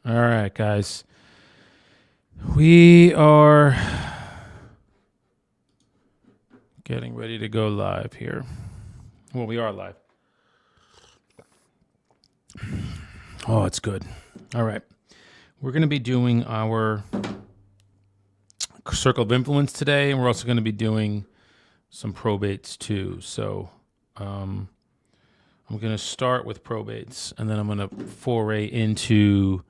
All right, guys. We are getting ready to go live here. Well, we are live. Oh, it's good. All right. We're going to be doing our circle of influence today, and we're also going to be doing some probates too. So I'm going to start with probates, and then I'm going to foray into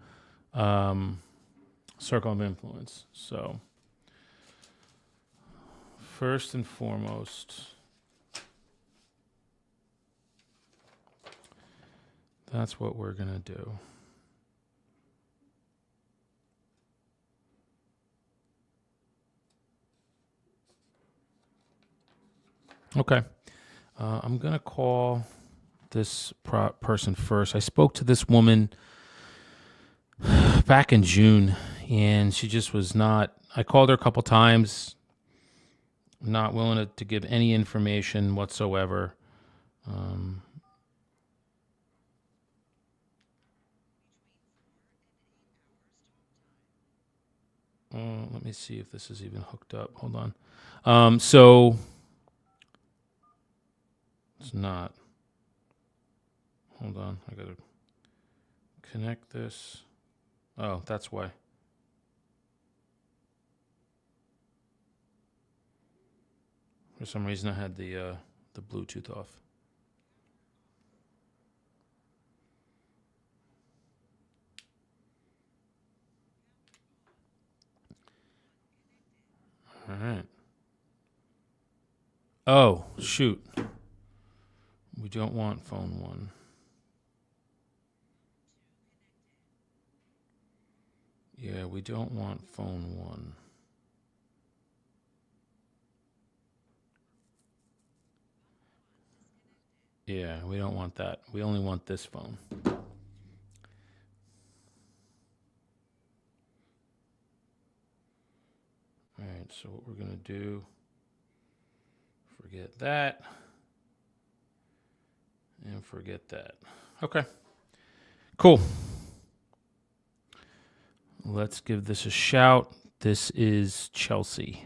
circle of influence. So first and foremost, that's what we're going to do. Okay. I'm going to call this person first. I spoke to this woman back in June, and she just was not. I called her a couple times, not willing to give any information whatsoever. Let me see if this is even hooked up. Hold on. So it's not. Hold on. I got to connect this. Oh, that's why. For some reason, I had the Bluetooth off. All right. Oh, shoot. We don't want phone one. Yeah, we don't want phone one. Yeah, we don't want that. We only want this phone. All right, so what we're going to do, forget that, and forget that. Okay, cool. Let's give this a shout. This is Chelsea.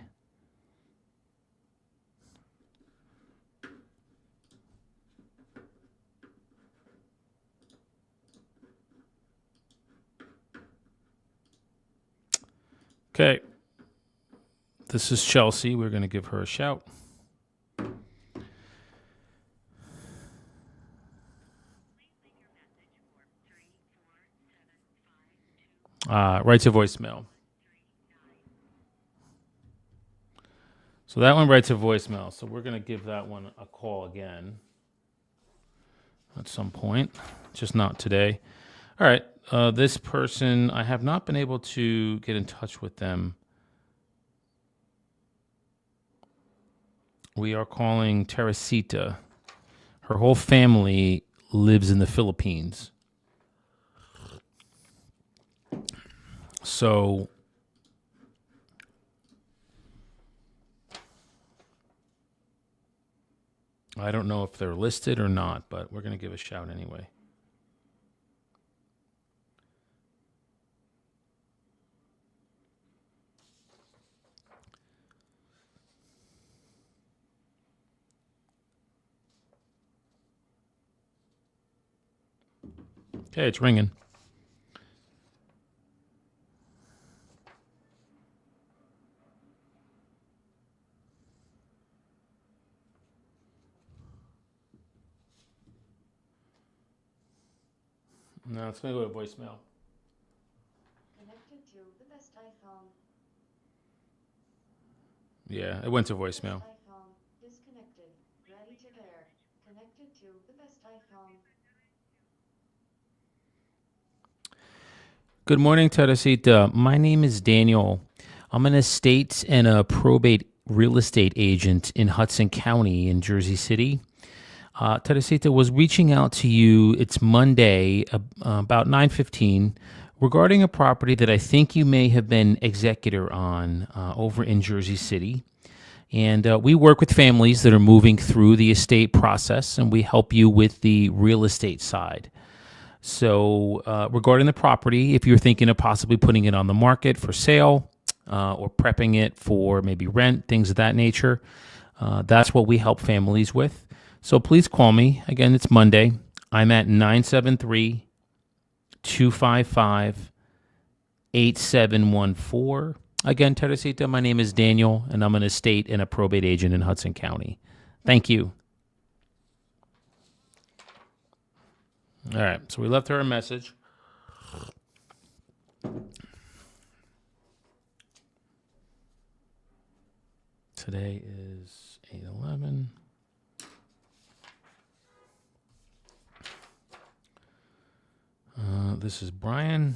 Okay. This is Chelsea. We're going to give her a shout. Right to voicemail. So that one right to voicemail. So we're going to give that one a call again at some point, just not today. All right. This person, I have not been able to get in touch with them. We are calling Teresita. Her whole family lives in the Philippines. So I don't know if they're listed or not, but we're going to give a shout anyway. Okay, it's ringing. No, it's going to go to voicemail. Connected to the best iPhone. Yeah, it went to voicemail. Best iPhone disconnected. Ready to pair. Connected to the best iPhone. Good morning, Teresita. My name is Daniel. I'm an estate and a probate real estate agent in Hudson County in Jersey City. Teresita was reaching out to you. It's Monday, about 9:15, regarding a property that I think you may have been executor on over in Jersey City. And we work with families that are moving through the estate process, and we help you with the real estate side. So, regarding the property, if you're thinking of possibly putting it on the market for sale or prepping it for maybe rent, things of that nature, that's what we help families with. So, please call me. Again, it's Monday. I'm at 973 255 8714. Again, Teresita, my name is Daniel, and I'm an estate and a probate agent in Hudson County. Thank you. All right, so we left her a message. Today is 8/11. This is Brian.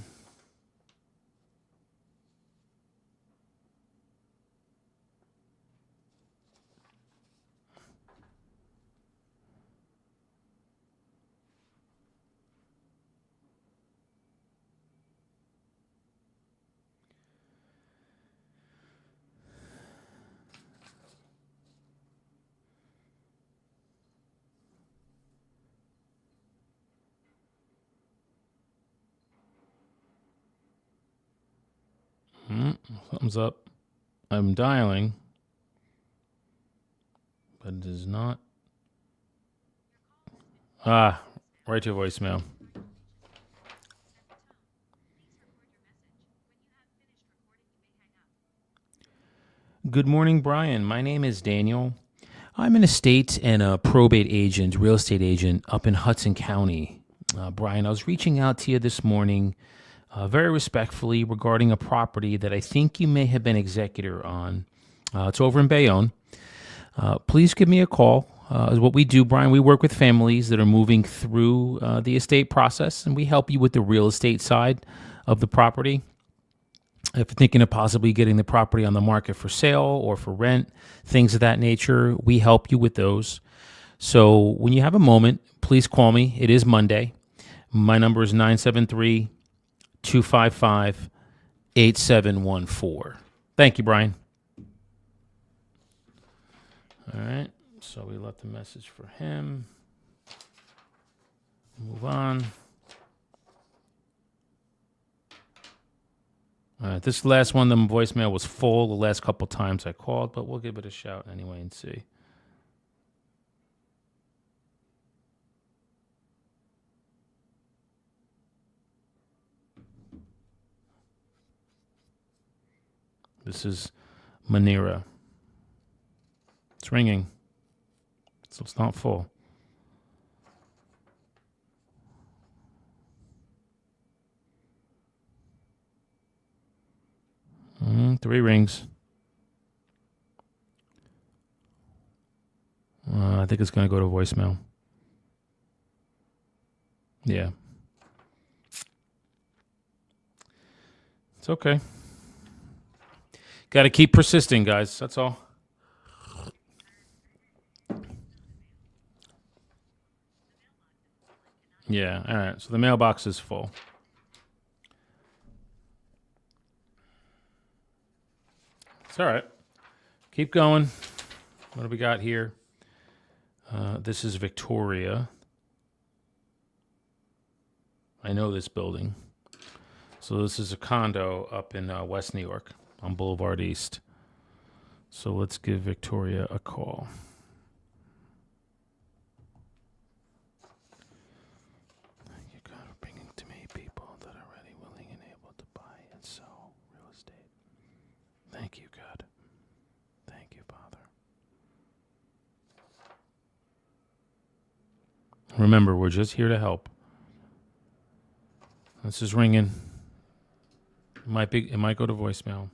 Thumbs up. I'm dialing, but it is not. Right to voicemail. Good morning, Brian. My name is Daniel. I'm an estate and a probate agent, real estate agent up in Hudson County. Brian, I was reaching out to you this morning very respectfully regarding a property that I think you may have been executor on. It's over in Bayonne. Please give me a call. Is what we do, Brian. We work with families that are moving through the estate process, and we help you with the real estate side of the property. If you're thinking of possibly getting the property on the market for sale or for rent, things of that nature, we help you with those. So when you have a moment, please call me. It is Monday. My number is 973 255 8714. Thank you, Brian. All right. So we left a message for him. Move on. All right. This last one, the voicemail was full the last couple times I called, but we'll give it a shout anyway and see. This is Manira. It's ringing, so it's not full. Three rings. I think it's going to go to voicemail. Yeah. It's okay. Got to keep persisting, guys. That's all. Yeah, all right. So the mailbox is full. It's all right. Keep going. What do we got here? This is Victoria. I know this building. So this is a condo up in West New York on Boulevard East. So let's give Victoria a call. Thank you, God, for bringing to me people that are ready, willing, and able to buy and sell real estate. Thank you, God. Thank you, Father. Remember, we're just here to help. This is ringing. It might go to voicemail,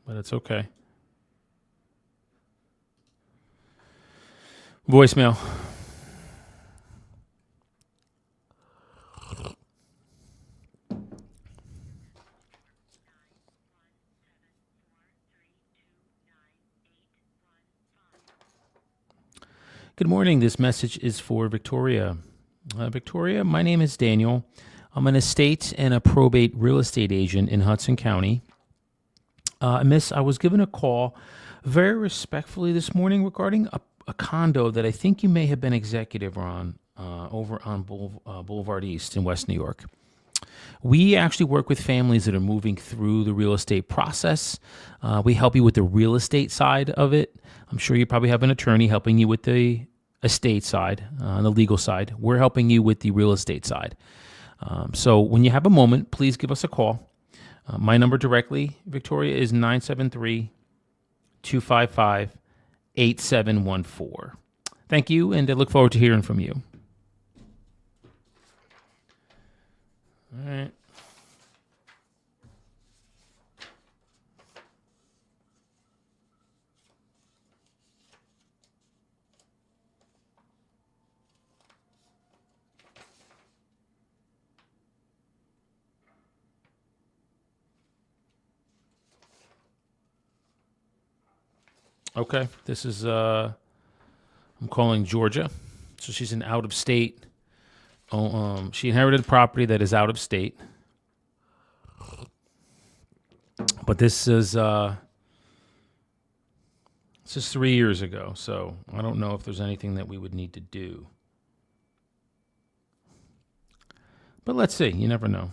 but it's okay. Voicemail. Good morning. This message is for Victoria. Victoria, my name is Daniel. I'm an estate and a probate real estate agent in Hudson County. Miss, I was given a call very respectfully this morning regarding a condo that I think you may have been executive on. over on Boulevard East in West New York. We actually work with families that are moving through the real estate process. We help you with the real estate side of it. I'm sure you probably have an attorney helping you with the estate side, the legal side. We're helping you with the real estate side. So when you have a moment, please give us a call. My number directly, Victoria, is 973-255-8714. Thank you, and I look forward to hearing from you. All right. Okay, this is, I'm calling Georgia. So she's an out of state. She inherited a property that is out of state. But this is 3 years ago, so I don't know if there's anything that we would need to do. But let's see. You never know.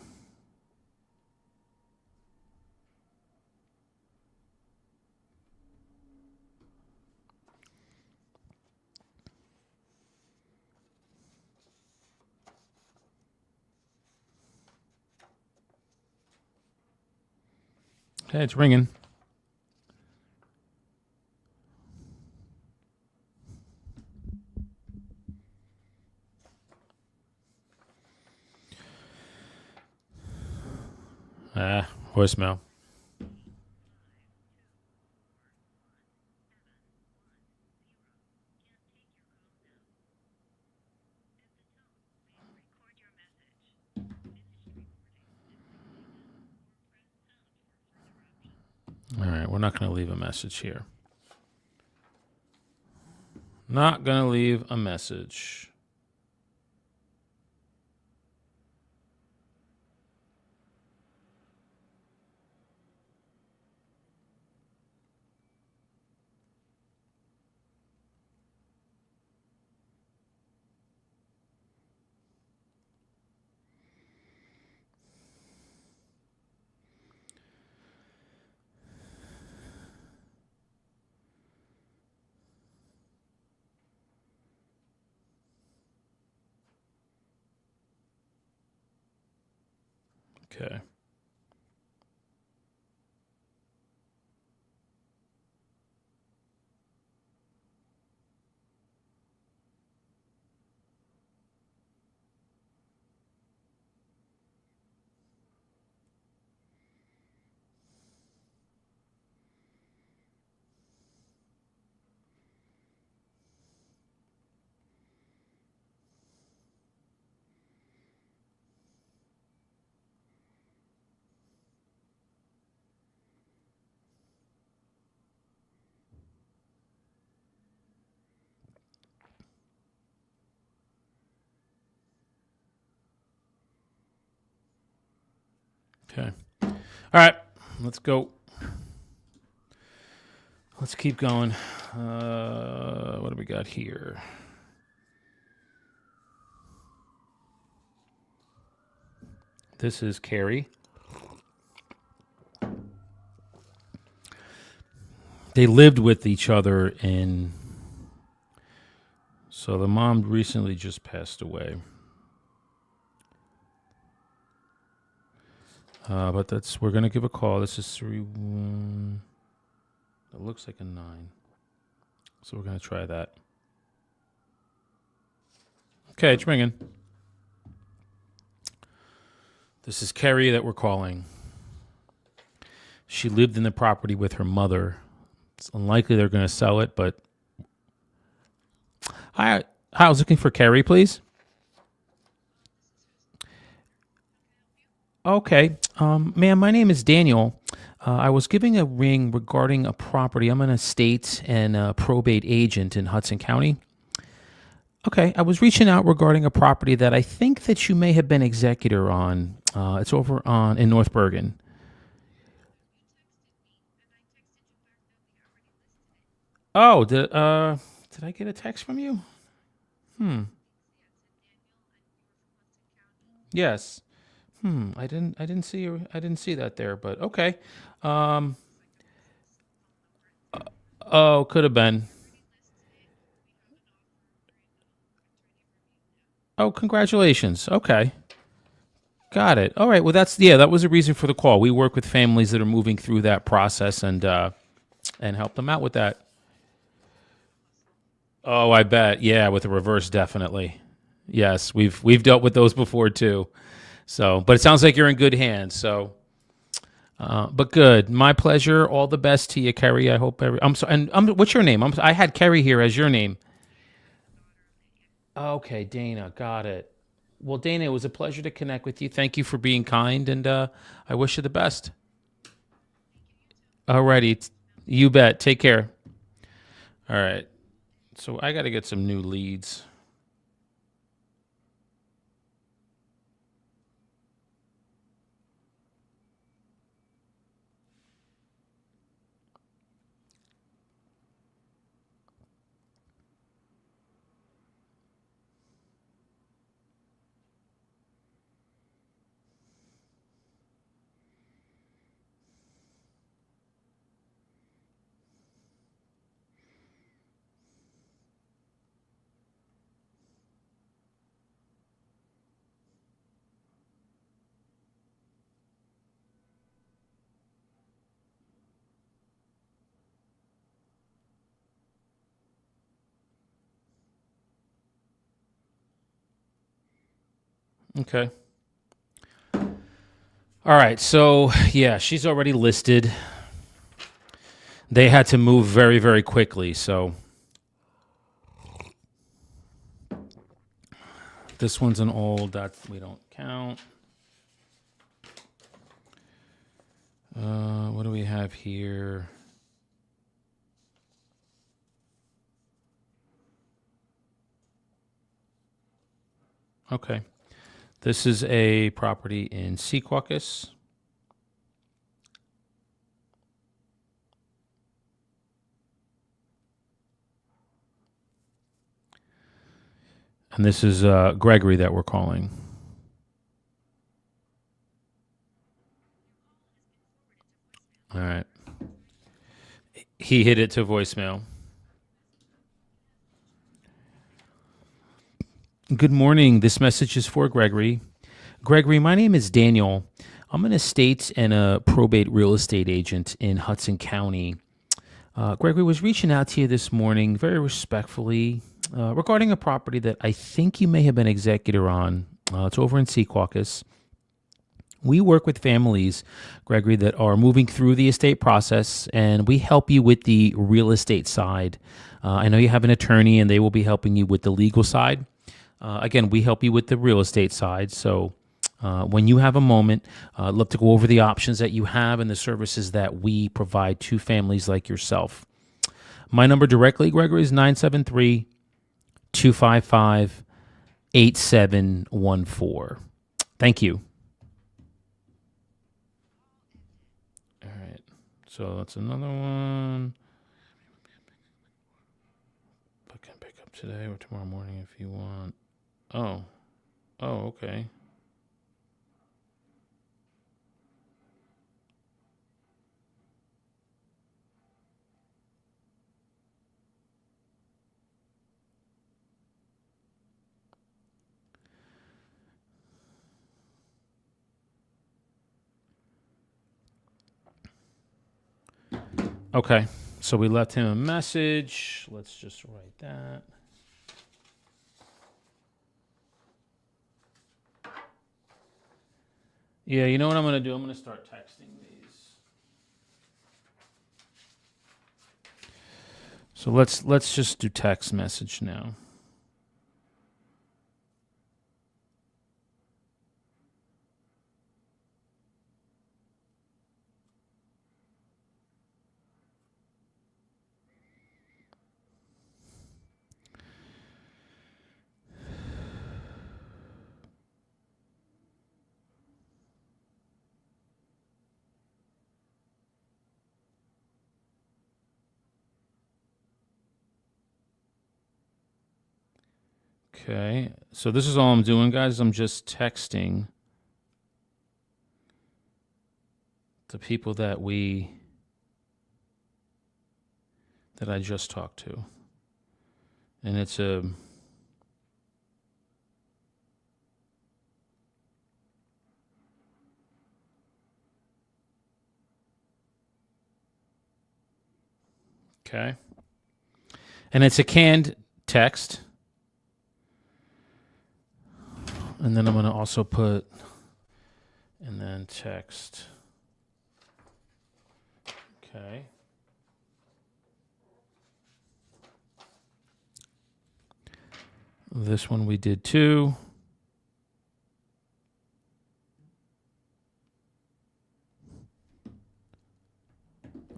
Okay, it's ringing. Voicemail. All right, we're not going to leave a message here. Not going to leave a message. Okay. Okay. All right, let's go. Let's keep going. What do we got here? This is Carrie. They lived with each other, and so the mom recently just passed away. But we're going to give a call. This is 31. It looks like a 9. So we're going to try that. Okay, it's ringing. This is Carrie that we're calling. She lived in the property with her mother. It's unlikely they're going to sell it, but hi, I was looking for Carrie, please. Okay, ma'am, my name is Daniel. I was giving a ring regarding a property. I'm an estate and a probate agent in Hudson County. Okay, I was reaching out regarding a property that I think that you may have been executor on. It's over in North Bergen. Oh, did I get a text from you? Yes. I didn't see that there, but okay. Um, oh, could have been. Oh, congratulations. Okay. Got it. All right. Well, that was a reason for the call. We work with families that are moving through that process and help them out with that. Oh, I bet. Yeah, with the reverse, definitely. Yes, we've dealt with those before too. So, but it sounds like you're in good hands. So, but good. My pleasure. All the best to you, Kerry. I hope I'm sorry. And what's your name? I had Kerry here as your name. Okay, Dana. Got it. Well, Dana, it was a pleasure to connect with you. Thank you for being kind, and I wish you the best. Alrighty, you bet. Take care. All right. So I got to get some new leads. Okay. All right. So yeah, she's already listed. They had to move very, very quickly. So this one's an old that we don't count. What do we have here? Okay. This is a property in Secaucus. And this is Gregory that we're calling. All right. He hit it to voicemail. Good morning. This message is for Gregory. Gregory, my name is Daniel. I'm an estate and a probate real estate agent in Hudson County. Gregory was reaching out to you this morning very respectfully regarding a property that I think you may have been executor on. It's over in Secaucus. We work with families, Gregory, that are moving through the estate process, and we help you with the real estate side. I know you have an attorney, and they will be helping you with the legal side. Again, we help you with the real estate side. So when you have a moment, I'd love to go over the options that you have and the services that we provide to families like yourself. My number directly, Gregory, is 973 255 8714. Thank you. All right. So that's another one. I can pick up today or tomorrow morning if you want. Oh. Oh, okay. Okay. So we left him a message. Let's just write that. Yeah, you know what I'm going to do? I'm going to start texting these. So let's just do text message now. Okay, so this is all I'm doing, guys. I'm just texting the people that I just talked to. And it's a okay. And it's a canned text. And then I'm going to also put and then text. Okay. This one we did too.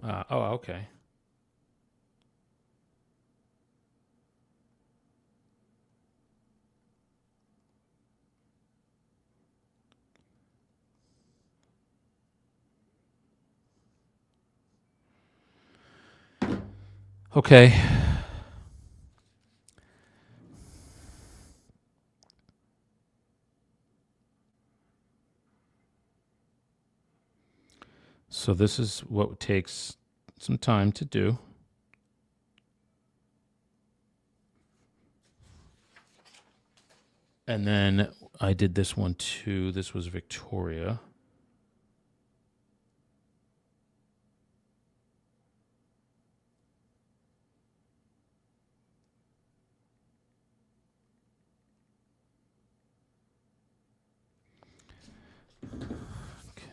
Okay. Okay. So this is what takes some time to do. And then I did this one too. This was Victoria.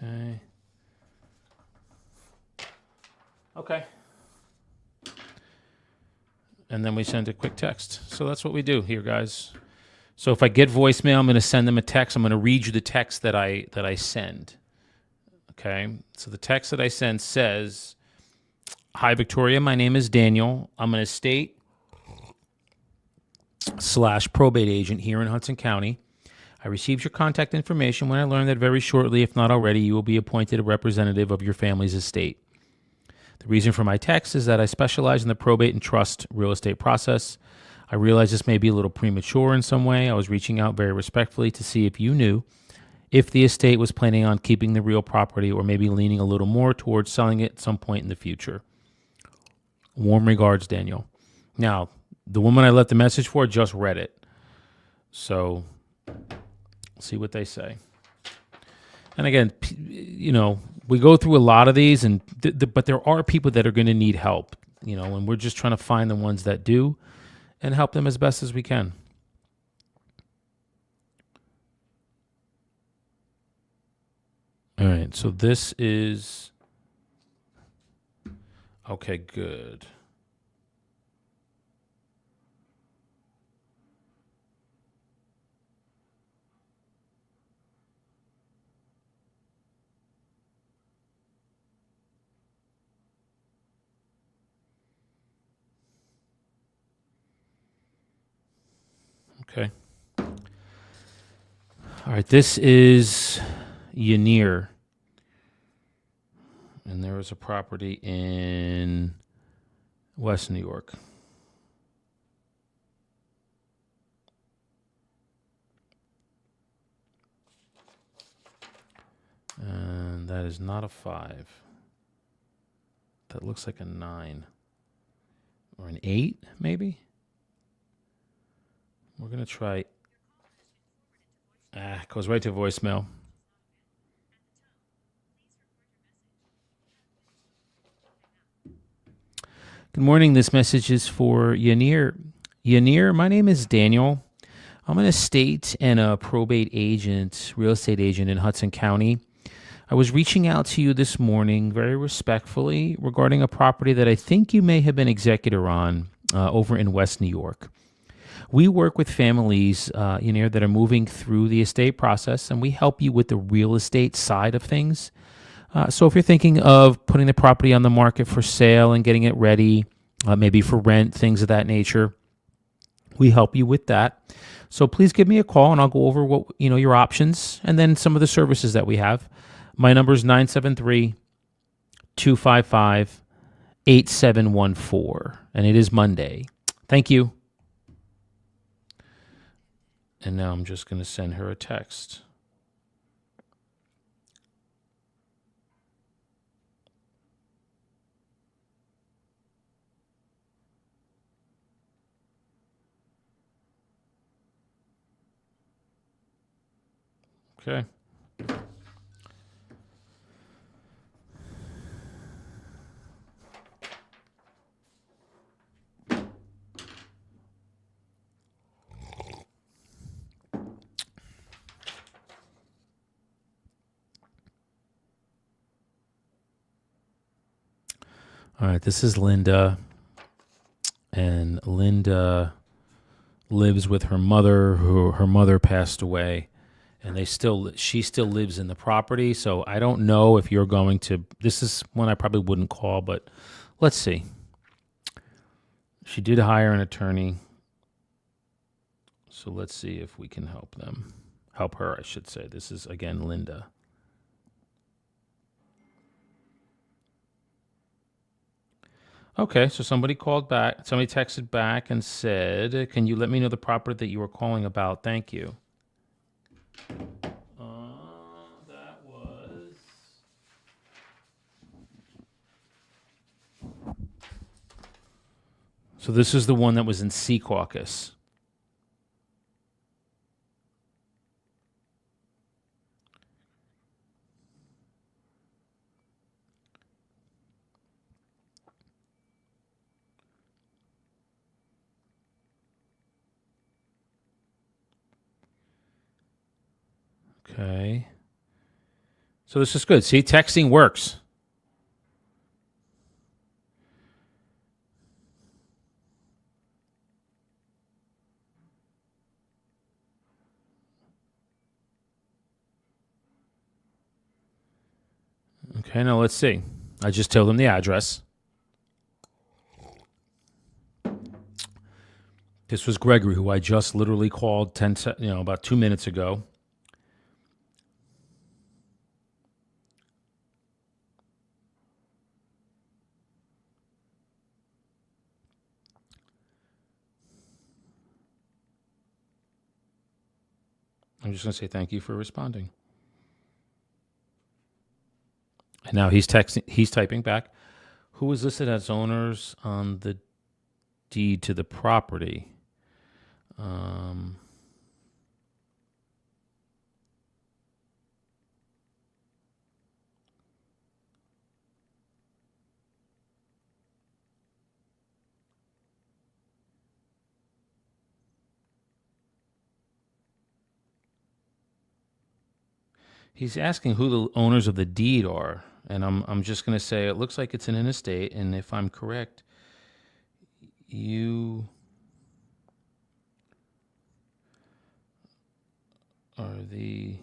Okay. Okay. And then we send a quick text. So that's what we do here, guys. So if I get voicemail, I'm going to send them a text. I'm going to read you the text that I send. Okay. So the text that I send says, "Hi Victoria, my name is Daniel. I'm an estate/probate agent here in Hudson County. I received your contact information when I learned that very shortly, if not already, you will be appointed a representative of your family's estate. The reason for my text is that I specialize in the probate and trust real estate process. I realize this may be a little premature in some way. I was reaching out very respectfully to see if you knew if the estate was planning on keeping the real property or maybe leaning a little more towards selling it at some point in the future. Warm regards, Daniel." Now, the woman I left the message for just read it. So, see what they say. And again, we go through a lot of these, and but there are people that are going to need help, and we're just trying to find the ones that do and help them as best as we can. All right, so this is okay, good. Okay. All right, this is Yanir. And there is a property in West New York. And that is not a 5. That looks like a 9. Or an 8, maybe? We're going to try. It goes right to voicemail. Good morning. This message is for Yanir. Yanir, my name is Daniel. I'm an estate and a probate agent, real estate agent in Hudson County. I was reaching out to you this morning very respectfully regarding a property that I think you may have been executor on over in West New York. We work with families, that are moving through the estate process, and we help you with the real estate side of things. So if you're thinking of putting the property on the market for sale and getting it ready, maybe for rent, things of that nature, we help you with that. So please give me a call, and I'll go over what your options and then some of the services that we have. My number is 973-255-8714, and it is Monday. Thank you. And now I'm just going to send her a text. Okay. All right, this is Linda. And Linda lives with her mother, who her mother passed away. And she still lives in the property. So I don't know if you're going to, this is one I probably wouldn't call, but let's see. She did hire an attorney. So let's see if we can help them. Help her, I should say. This is, again, Linda. Okay, so somebody called back. Somebody texted back and said, "Can you let me know the property that you were calling about? Thank you." That was. So this is the one that was in Sea Caucus. Okay. So this is good. See, texting works. Okay, now let's see. I just told them the address. This was Gregory, who I just literally called about 2 minutes ago. I'm just going to say thank you for responding. And now he's typing back. Who is listed as owners on the deed to the property? He's asking who the owners of the deed are, and I'm just going to say it looks like it's an estate, and if I'm correct, you are the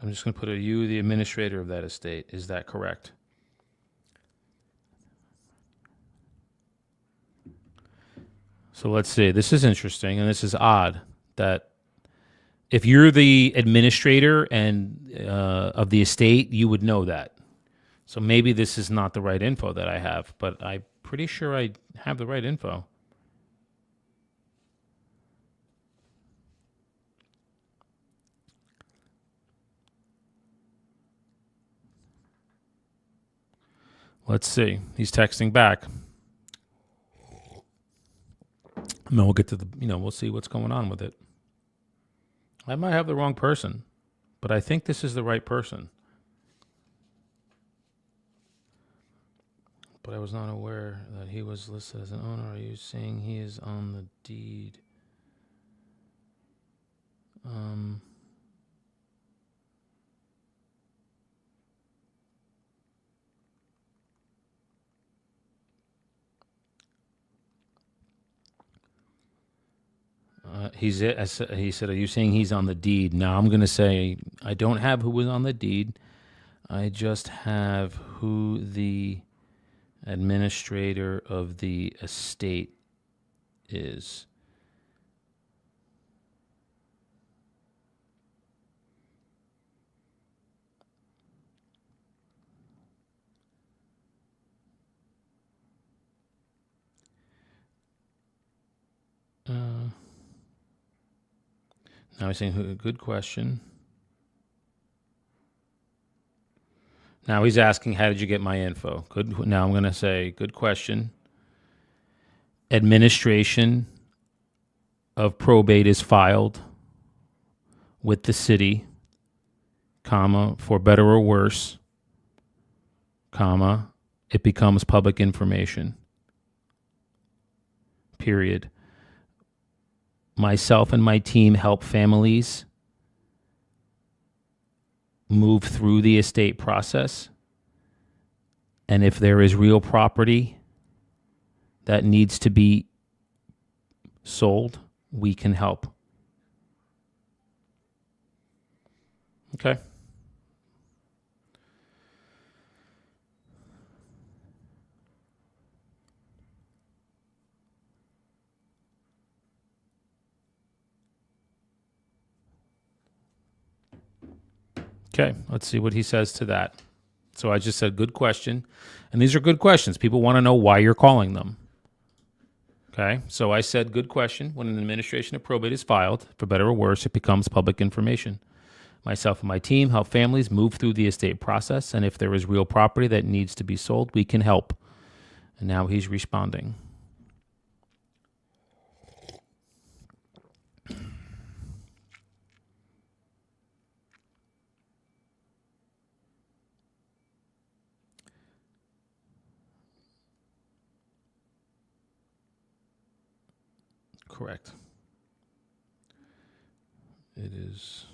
I'm just going to put you the administrator of that estate. Is that correct? So let's see. This is interesting, and this is odd that if you're the administrator and of the estate, you would know that. So maybe this is not the right info that I have, but I'm pretty sure I have the right info. Let's see. He's texting back. And then we'll get to we'll see what's going on with it. I might have the wrong person, but I think this is the right person. But I was not aware that he was listed as an owner. Are you saying he is on the deed? He said, "Are you saying he's on the deed?" Now I'm going to say I don't have who was on the deed. I just have who the administrator of the estate is. Now he's saying, good question. Now he's asking, how did you get my info? Good. Now I'm going to say, good question. Administration of probate is filed with the city, comma, for better or worse, comma, it becomes public information. Period. Myself and my team help families move through the estate process. And if there is real property that needs to be sold, we can help. Okay. Okay, let's see what he says to that. So I just said, good question. And these are good questions. People want to know why you're calling them. Okay, so I said, good question. When an administration of probate is filed, for better or worse, it becomes public information. Myself and my team help families move through the estate process, and if there is real property that needs to be sold, we can help. And now he's responding. Correct. It is.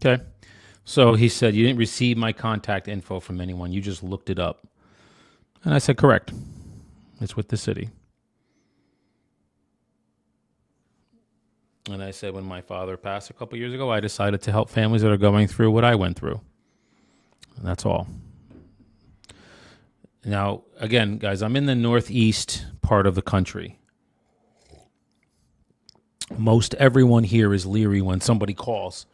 Okay. So he said, you didn't receive my contact info from anyone. You just looked it up. And I said, correct. It's with the city. And I said, when my father passed a couple years ago, I decided to help families that are going through what I went through. And that's all. Now, again, guys, I'm in the northeast part of the country. Most everyone here is leery when somebody calls.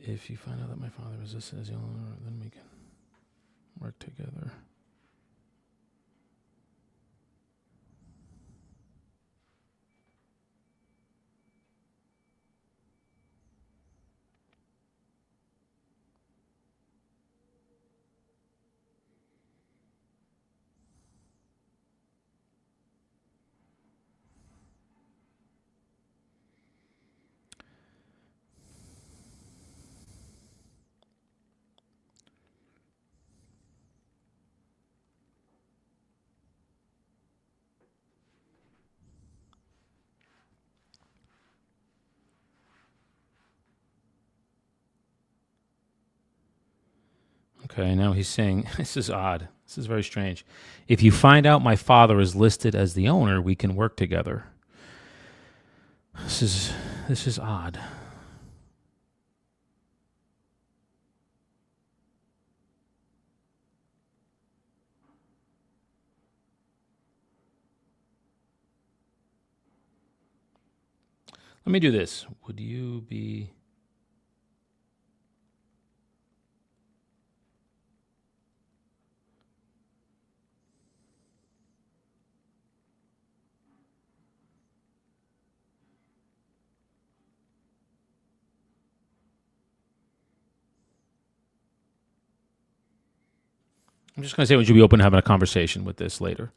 If you find out that my father is this, then we can work together. Okay, now he's saying, this is odd. This is very strange. If you find out my father is listed as the owner, we can work together. This is odd. Let me do this. Would you be... I'm just going to say, would you be open to having a conversation with this later?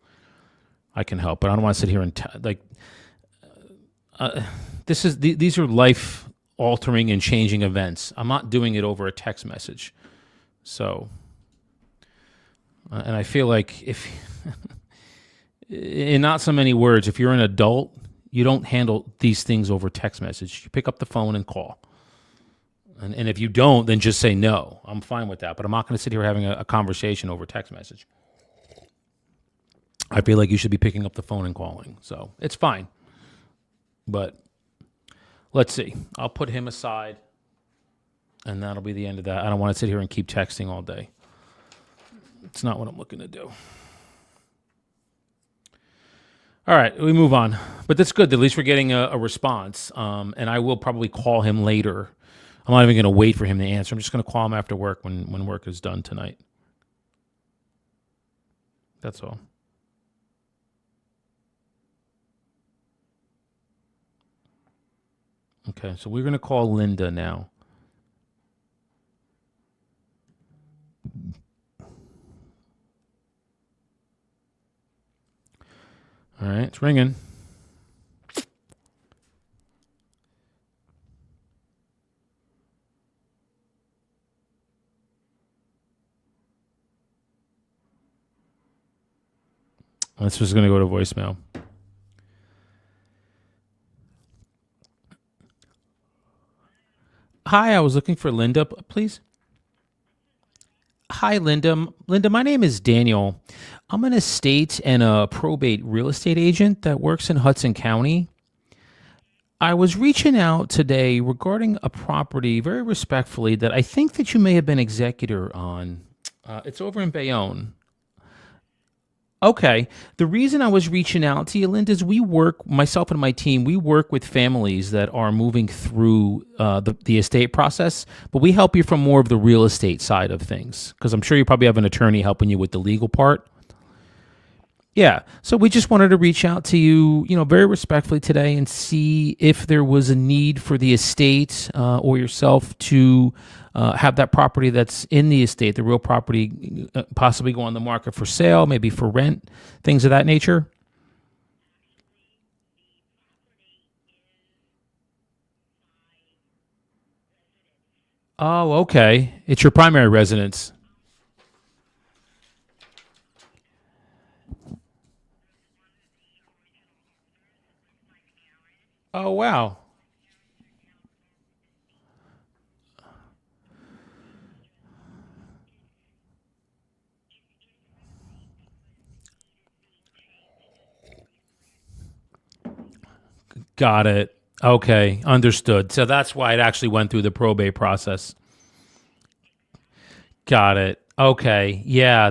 I can help. But I don't want to sit here and these are life altering and changing events. I'm not doing it over a text message. So, and I feel like if, in not so many words, if you're an adult, you don't handle these things over text message. You pick up the phone and call. And if you don't, then just say no. I'm fine with that. But I'm not going to sit here having a conversation over text message. I feel like you should be picking up the phone and calling. So it's fine. But let's see. I'll put him aside. And that'll be the end of that. I don't want to sit here and keep texting all day. It's not what I'm looking to do. All right, we move on. But that's good. At least we're getting a response. And I will probably call him later. I'm not even going to wait for him to answer. I'm just going to call him after work when work is done tonight. That's all. Okay, so we're going to call Linda now. All right, it's ringing. This was going to go to voicemail. Hi, I was looking for Linda, please. Hi, Linda. Linda, my name is Daniel. I'm an estate and a probate real estate agent that works in Hudson County. I was reaching out today regarding a property, very respectfully, that I think that you may have been executor on. It's over in Bayonne. Okay. The reason I was reaching out to you, Linda, is myself and my team, we work with families that are moving through the estate process, but we help you from more of the real estate side of things, because I'm sure you probably have an attorney helping you with the legal part. Yeah. So we just wanted to reach out to you, very respectfully today and see if there was a need for the estate or yourself to have that property that's in the estate, the real property, possibly go on the market for sale, maybe for rent, things of that nature. Oh, okay. It's your primary residence. Oh, wow. Got it. Okay, understood. So that's why it actually went through the probate process. Got it. Okay. Yeah,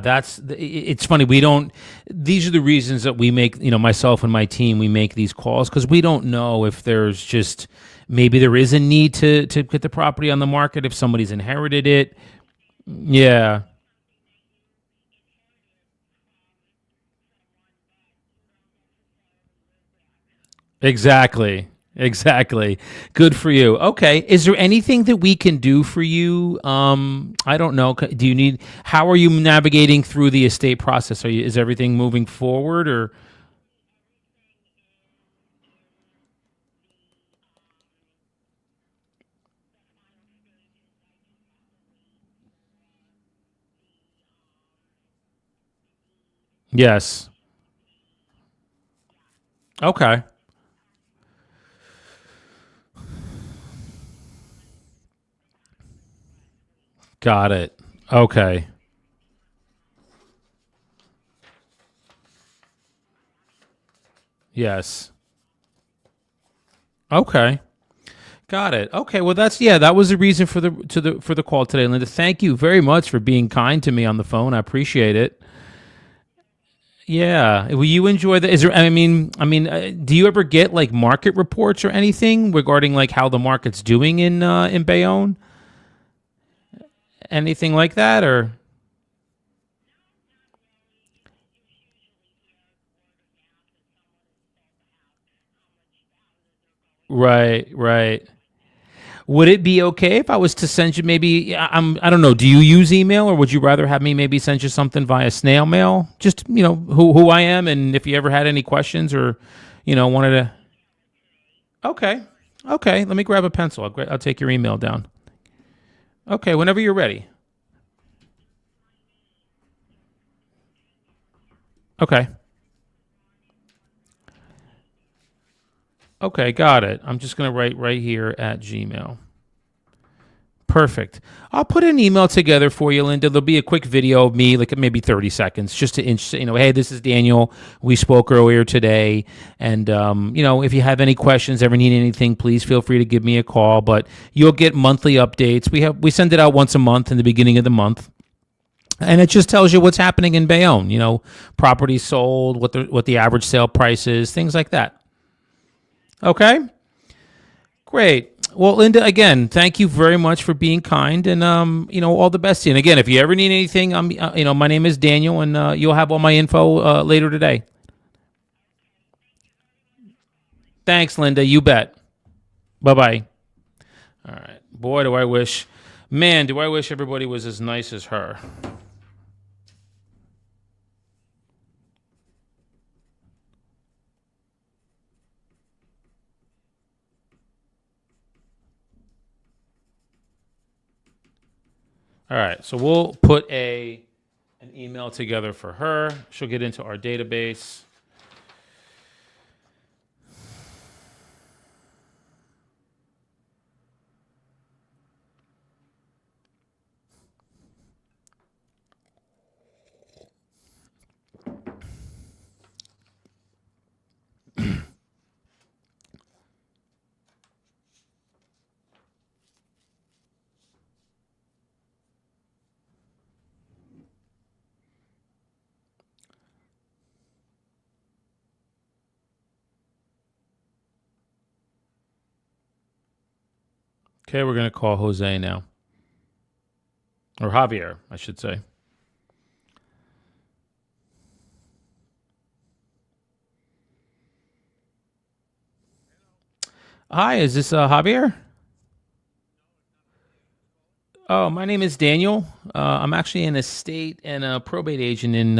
it's funny. We don't, these are the reasons that we make, myself and my team, we make these calls because we don't know if there's just, maybe there is a need to get the property on the market if somebody's inherited it. Yeah, exactly. Exactly. Good for you. Okay. Is there anything that we can do for you? I don't know. Do you need, how are you navigating through the estate process? Is everything moving forward or? Yes. Okay. Got it. Okay. Yes. Okay. Got it. Okay. Well, that was the reason for the call today, Linda. Thank you very much for being kind to me on the phone. I appreciate it. Yeah. Will you enjoy the? Is there? Do you ever get like market reports or anything regarding like how the market's doing in Bayonne? Anything like that or? Right. Right. Would it be okay if I was to send you maybe I don't know, do you use email or would you rather have me maybe send you something via snail mail? Just, who I am and if you ever had any questions or wanted to. Okay. Okay, let me grab a pencil. I'll take your email down. Okay, whenever you're ready. Okay. Okay, got it. I'm just going to write right here at Gmail. Perfect. I'll put an email together for you, Linda. There'll be a quick video of me, like maybe 30 seconds, just to, hey, this is Daniel. We spoke earlier today. And, if you have any questions, ever need anything, please feel free to give me a call. But you'll get monthly updates. We send it out once a month in the beginning of the month. And it just tells you what's happening in Bayonne, property sold, what the average sale price is, things like that. Okay? Great. Well, Linda, again, thank you very much for being kind, and all the best to you. And again, if you ever need anything, my name is Daniel, and you'll have all my info later today. Thanks, Linda. You bet. Bye bye. All right, boy, do I wish everybody was as nice as her. All right, so we'll put an email together for her. She'll get into our database. Okay, we're going to call Jose now. Or Javier, I should say. Hi, is this Javier? Oh, my name is Daniel. I'm actually an estate and a probate agent in.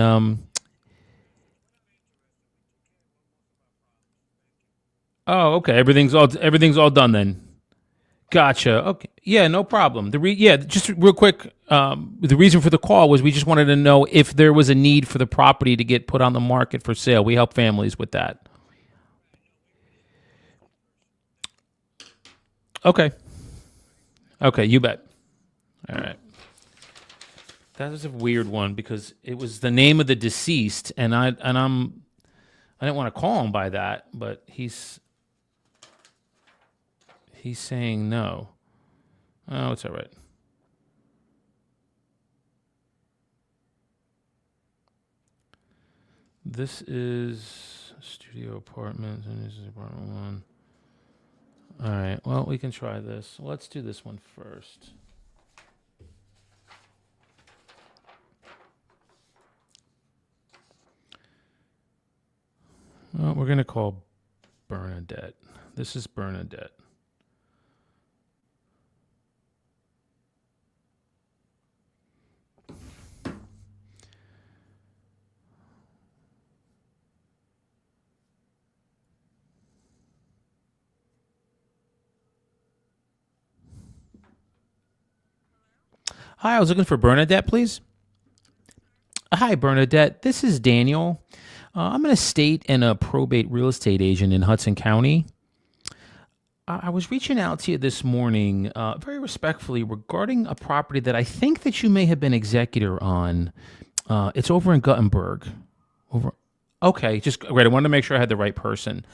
Oh, okay. Everything's all done then. Gotcha. Okay. Yeah, no problem. Just real quick. The reason for the call was we just wanted to know if there was a need for the property to get put on the market for sale. We help families with that. Okay. Okay, you bet. All right. That was a weird one because it was the name of the deceased, and I didn't want to call him by that, but he's saying no. Oh, it's all right. This is studio apartments, and this is apartment one. All right. Well, we can try this. Let's do this one first. Well, we're going to call Bernadette. This is Bernadette. Hi, I was looking for Bernadette, please. Hi, Bernadette. This is Daniel. I'm an estate and a probate real estate agent in Hudson County. I was reaching out to you this morning, very respectfully, regarding a property that I think that you may have been executor on. It's over in Guttenberg. Okay, just great. I wanted to make sure I had the right person.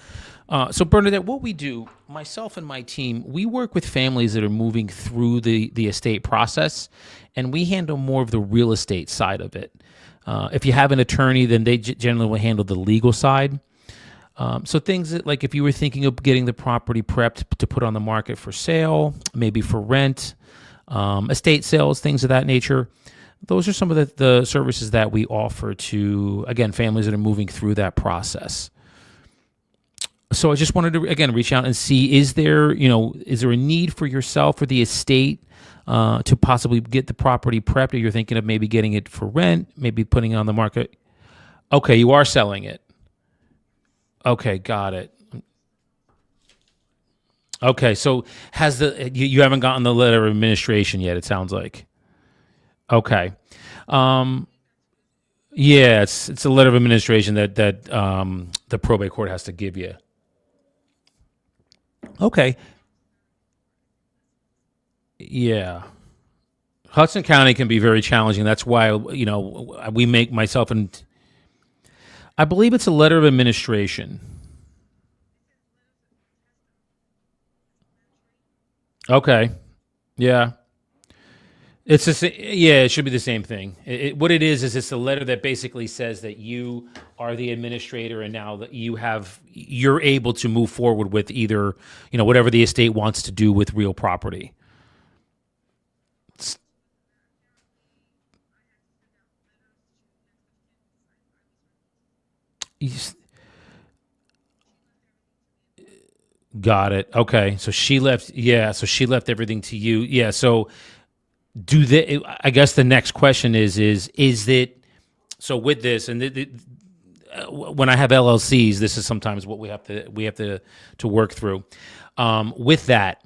So Bernadette, what we do, myself and my team, we work with families that are moving through the estate process, and we handle more of the real estate side of it. If you have an attorney, then they generally will handle the legal side. So things that, like if you were thinking of getting the property prepped to put on the market for sale, maybe for rent, estate sales, things of that nature, those are some of the services that we offer to, again, families that are moving through that process. So I just wanted to again reach out and see, is there a need for yourself or the estate to possibly get the property prepped, or you're thinking of maybe getting it for rent, maybe putting it on the market? Okay, you are selling it. Okay, got it. Okay, so you haven't gotten the letter of administration yet? It sounds like. Okay, um, yeah, it's a letter of administration that the probate court has to give you. Okay, yeah. Hudson County can be very challenging. That's why we make myself and I believe it's a letter of administration. Okay, yeah, yeah. It should be the same thing. What it is it's a letter that basically says that you are the administrator, and now that you're able to move forward with either whatever the estate wants to do with real property. You got it. Okay. So she left. Yeah. So she left everything to you. Yeah. So do they? I guess the next question is it? So with this and when I have LLCs, this is sometimes what we have to work through. With that,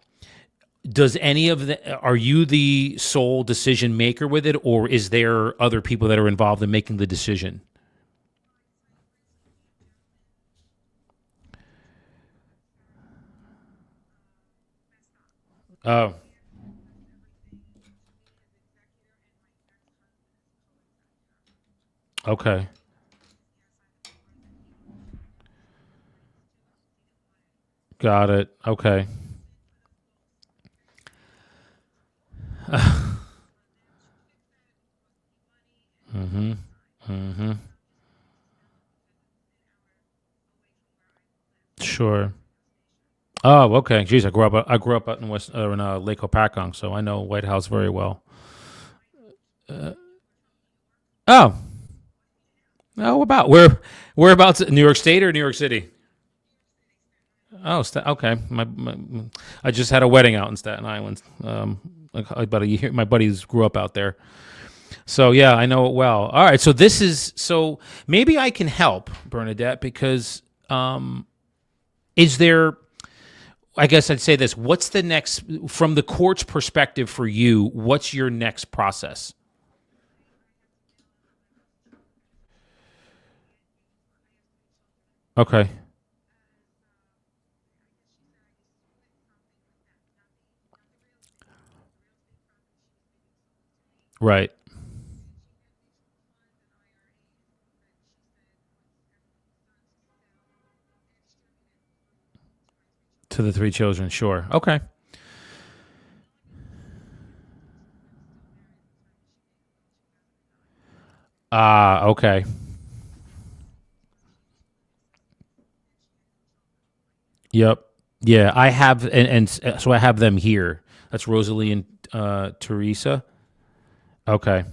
does any of the are you the sole decision maker with it, or is there other people that are involved in making the decision? Oh, okay. Got it. Okay. Mm-hmm. Mm-hmm. Sure. Oh, okay. Geez, I grew up out in Lake Hopatcong, so I know White House very well. Oh, oh, whereabouts? New York State or New York City? Oh, okay. I just had a wedding out in Staten Island. Like about a year. My buddies grew up out there, so yeah, I know it well. All right, so maybe I can help Bernadette because is there? I guess I'd say this. What's the next from the court's perspective for you? What's your next process? Okay, right. To the three children, sure. Okay. Ah, okay. Yep. Yeah, I have, so I have them here. That's Rosalie and Teresa. Okay.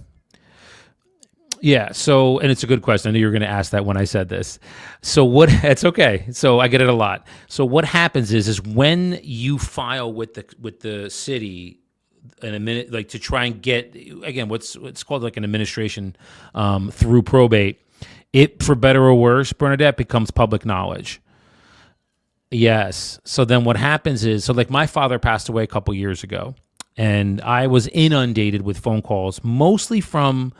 Yeah. So, and it's a good question. I knew you were going to ask that when I said this. So what? It's okay. So I get it a lot. So what happens is when you file with the city in a minute, like to try and get again, what's called like an administration through probate. It, for better or worse, Bernadette, becomes public knowledge. Yes. So then what happens is, so like my father passed away a couple years ago, and I was inundated with phone calls, mostly from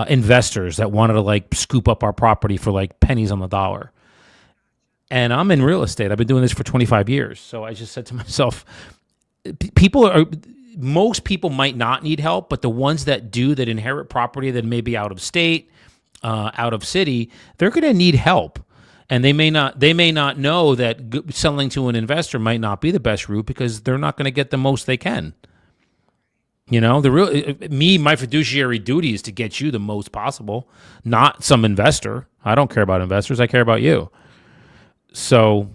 investors that wanted to like scoop up our property for like pennies on the dollar. And I'm in real estate. I've been doing this for 25 years. So I just said to myself, people are, most people might not need help, but the ones that do, that inherit property that may be out of state, out of city, they're going to need help. And they may not know that selling to an investor might not be the best route because they're not going to get the most they can. The real my fiduciary duty is to get you the most possible, not some investor. I don't care about investors. I care about you. So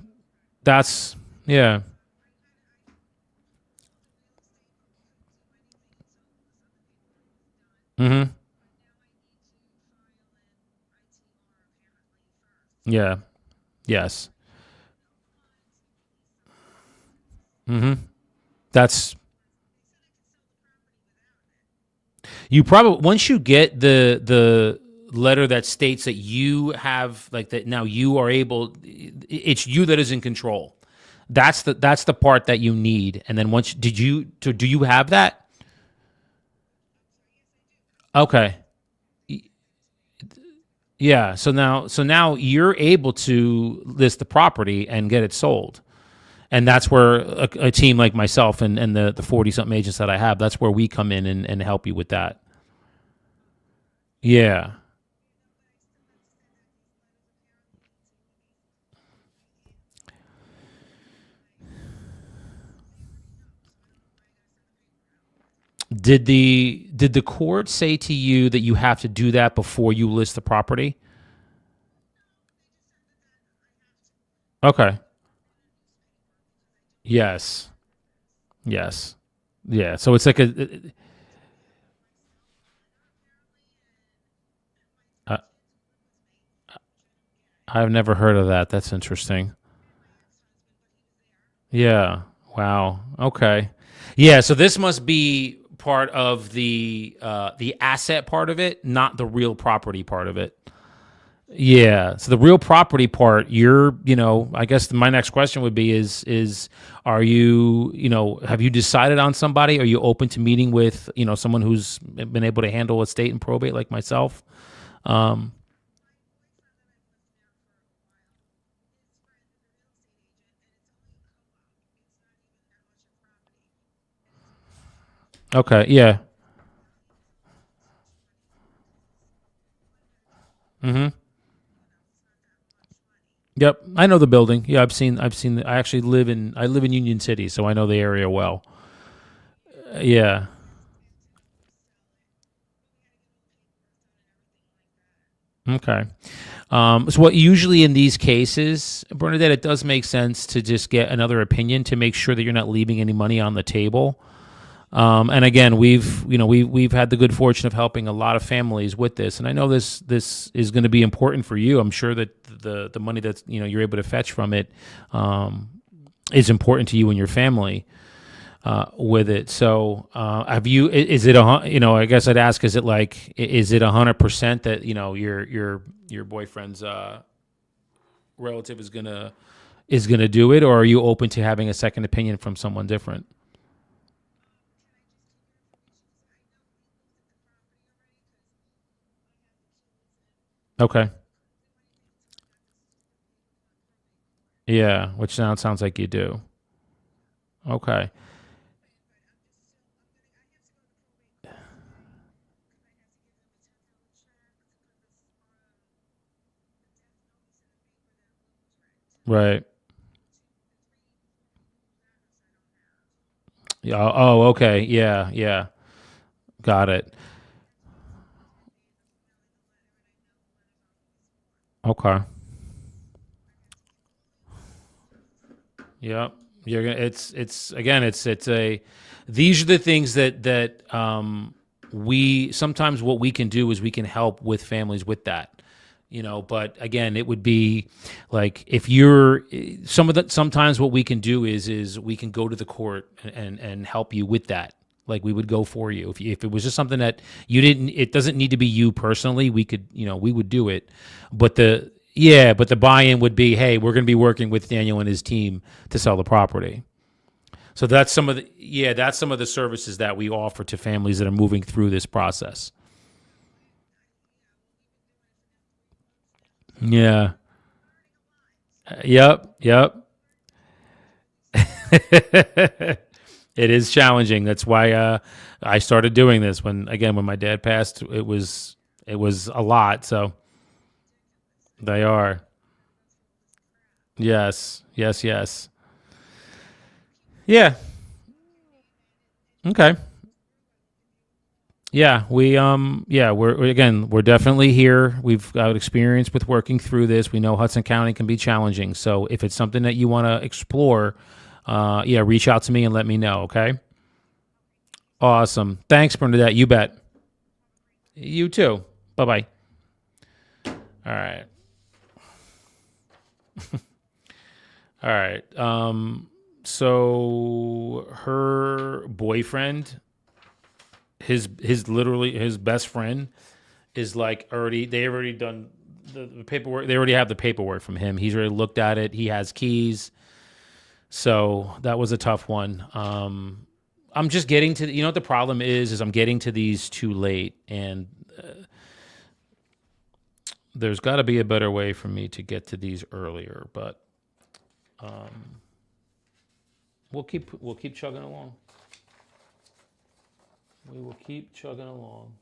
that's yeah. Mm-hmm. Yeah. Yes. That's you probably once you get the letter that states that you have like that now you are able it's you that is in control. That's the part that you need. And then once did you so do you have that? Okay. Yeah, so now you're able to list the property and get it sold. And that's where a team like myself and the 40 something agents that I have, that's where we come in and help you with that. Yeah. Did the court say to you that you have to do that before you list the property? Okay. Yes. Yes. Yeah. So it's like a I've never heard of that. That's interesting. Yeah. Wow. Okay. Yeah. So this must be part of the asset part of it, not the real property part of it. Yeah. So the real property part, I guess my next question would be is are you, have you decided on somebody? Are you open to meeting with, someone who's been able to handle estate and probate like myself? Um, okay. Yeah. Mhm. Yep. I know the building. Yeah, I've seen I live in Union City, so I know the area well. Yeah. Okay. So what usually in these cases, Bernadette, it does make sense to just get another opinion to make sure that you're not leaving any money on the table. And again, we've had the good fortune of helping a lot of families with this, and I know this is going to be important for you. I'm sure that the money that you're able to fetch from it is important to you and your family with it. So, have you? Is it I guess I'd ask: Is it like? Is it 100% that your boyfriend's relative is gonna do it, or are you open to having a second opinion from someone different? Okay. Yeah, which now it sounds like you do. Okay. Right. Yeah. Oh, okay. Yeah. Yeah. Got it. Okay. Yep. You're gonna. It's again. It's a. These are the things that we sometimes what we can do is we can help with families with that. But again, it would be like if you're sometimes what we can do is we can go to the court and help you with that. Like we would go for you if it was just something that you didn't. It doesn't need to be you personally. We could we would do it, but the buy-in would be, hey, we're going to be working with Daniel and his team to sell the property. So that's some of the services that we offer to families that are moving through this process. Yeah. Yep. Yep. It is challenging. That's why I started doing this when my dad passed. It was a lot. So they are. Yes. Yes. Yes. Yeah. Okay. Yeah, we're definitely here. We've got experience with working through this. We know Hudson County can be challenging. So if it's something that you want to explore, yeah, reach out to me and let me know, okay? Awesome. Thanks, Bernadette. You bet. You too. Bye-bye. All right. All right. So her boyfriend, his literally his best friend, is like already they've already done the paperwork. They already have the paperwork from him. He's already looked at it. He has keys. So that was a tough one. I'm just getting to, you know what the problem is I'm getting to these too late, and there's got to be a better way for me to get to these earlier, but we'll keep chugging along. We will keep chugging along.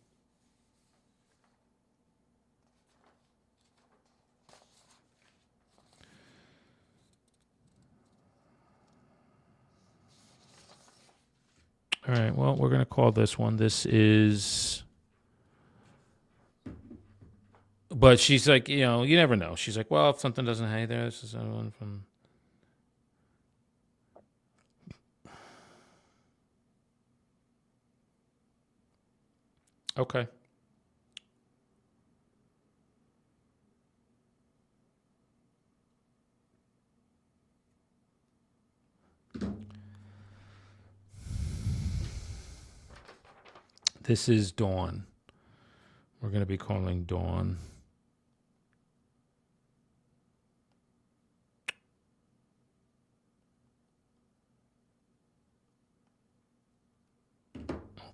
All right, well, we're going to call this one. This is, but she's like, you know, you never know. She's like, well, if something doesn't hang there, this is one from. Okay. This is Dawn. We're going to be calling Dawn.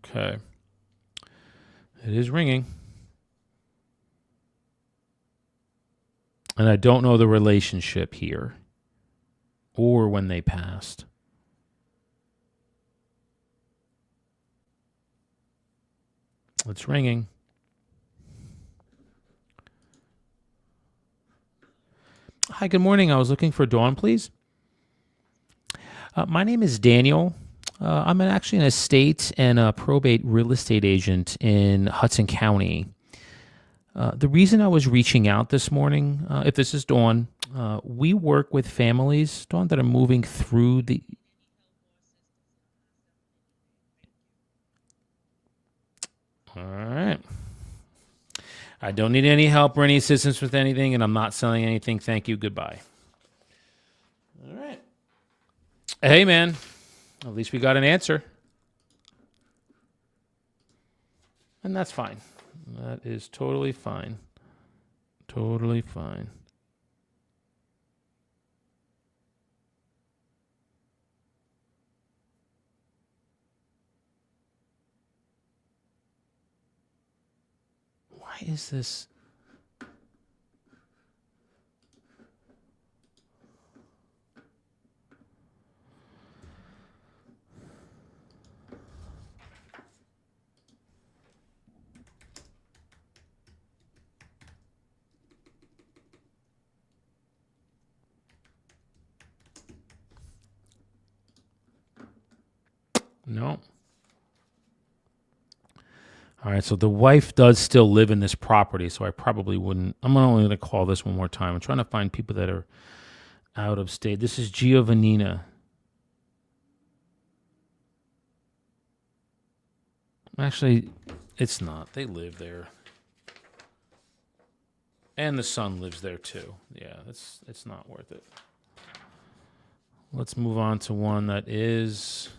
Okay. It is ringing. And I don't know the relationship here or when they passed. It's ringing. Hi, good morning. I was looking for Dawn, please. My name is Daniel. I'm actually an estate and a probate real estate agent in Hudson County. The reason I was reaching out this morning, if this is Dawn, we work with families, Dawn, that are moving through the. All right. I don't need any help or any assistance with anything, and I'm not selling anything. Thank you. Goodbye. All right. Hey, man. At least we got an answer. And that's fine. That is totally fine. Totally fine. Why is this? No. All right, so the wife does still live in this property, so I probably wouldn't. I'm only going to call this one more time. I'm trying to find people that are out of state. This is Giovannina. Actually, it's not. They live there. And the son lives there too. Yeah, it's not worth it. Let's move on to one that is.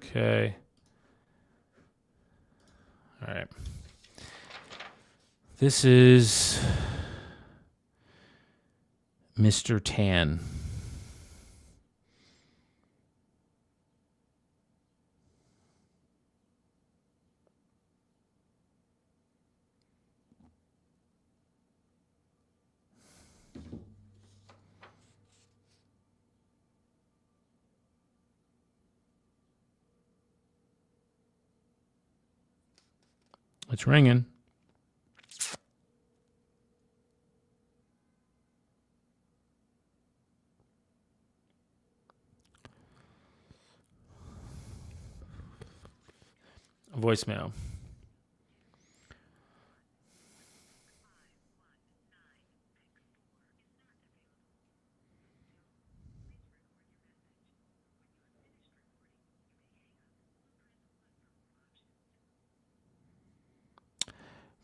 Okay. All right. This is Mr. Tan. It's ringing. Voicemail.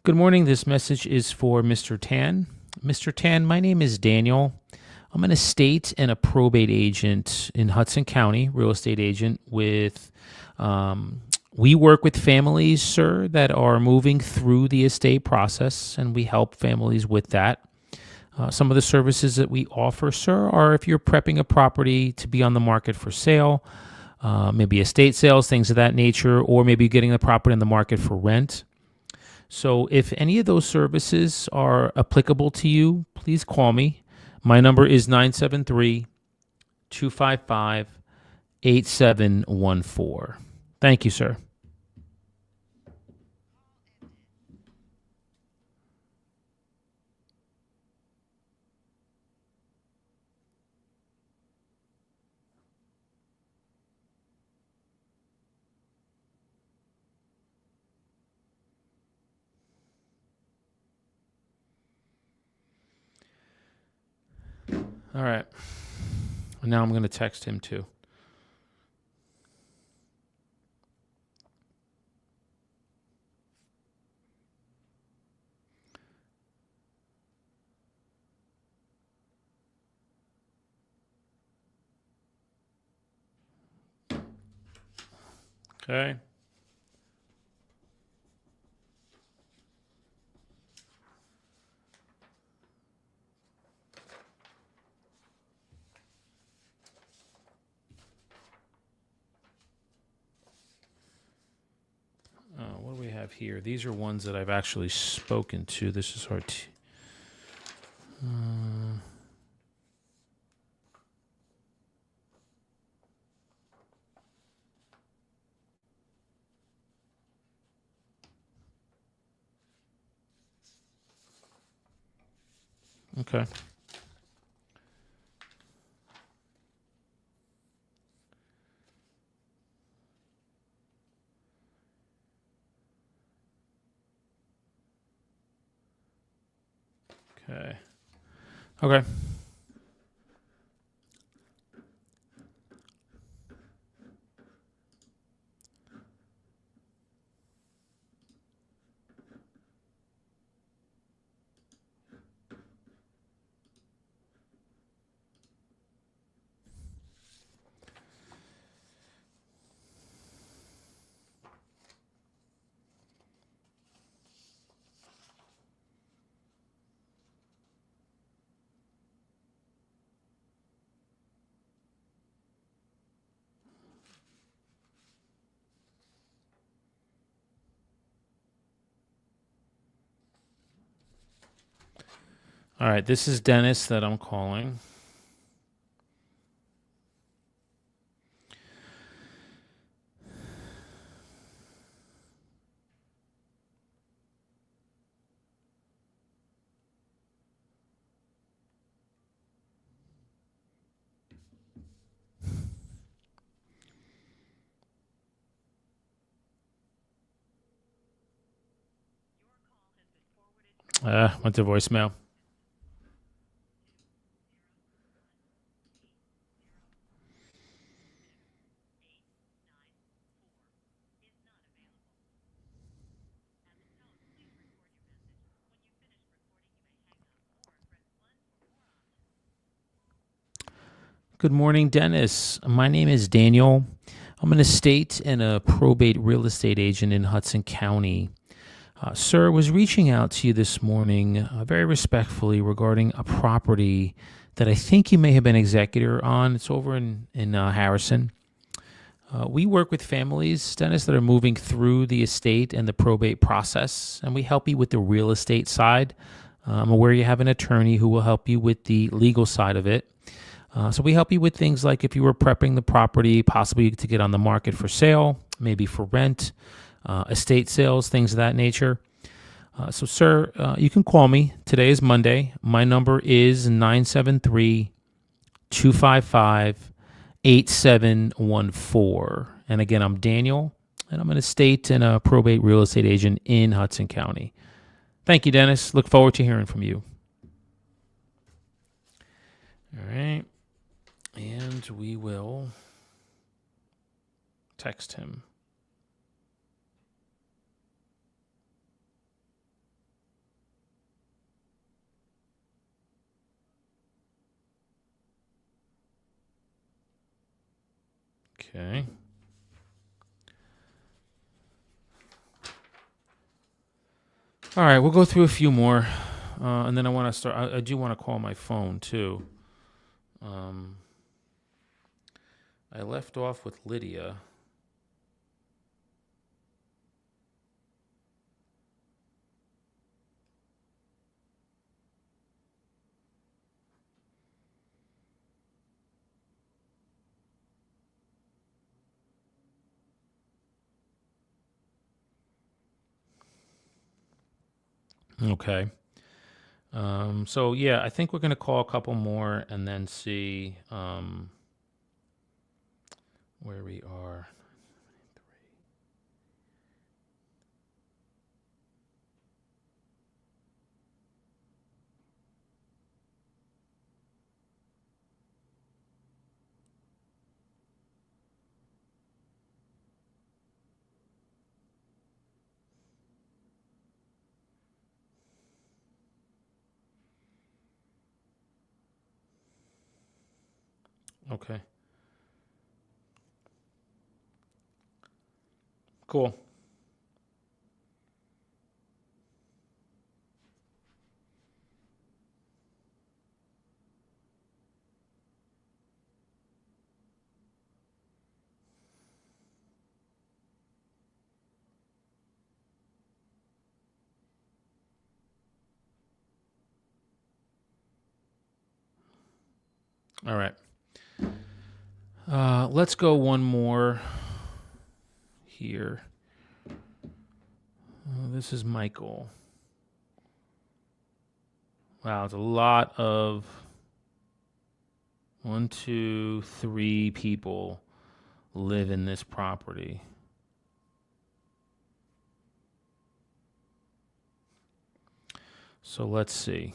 Good morning. This message is for Mr. Tan. Mr. Tan, my name is Daniel. I'm an estate and a probate agent in Hudson County, real estate agent with, we work with families, sir, that are moving through the estate process, and we help families with that. Some of the services that we offer, sir, are if you're prepping a property to be on the market for sale, maybe estate sales, things of that nature, or maybe getting the property on the market for rent. So if any of those services are applicable to you, please call me. My number is 973 255 8714. Thank you, sir. All right. Now I'm going to text him too. Okay. What do we have here? These are ones that I've actually spoken to. This is our okay. Okay. Okay. All right. This is Dennis that I'm calling. Went to voicemail. Good morning, Dennis. My name is Daniel. I'm an estate and a probate real estate agent in Hudson County. Sir, was reaching out to you this morning very respectfully regarding a property that I think you may have been executor on. It's over in Harrison. We work with families, Dennis, that are moving through the estate and the probate process, and we help you with the real estate side. I'm aware you have an attorney who will help you with the legal side of it. So we help you with things like if you were prepping the property, possibly to get on the market for sale, maybe for rent, estate sales, things of that nature. So, sir, you can call me. Today is Monday. My number is 973 255 8714. And again, I'm Daniel, and I'm an estate and a probate real estate agent in Hudson County. Thank you, Dennis. Look forward to hearing from you. All right. And we will text him. Okay. All right, we'll go through a few more, and then I want to start. I do want to call my phone too. I left off with Lydia. Okay. So yeah, I think we're gonna call a couple more and then see where we are. Okay. Cool. All right. Let's go one more here. This is Michael. Wow, it's a lot of 1, 2, 3 people live in this property. So let's see.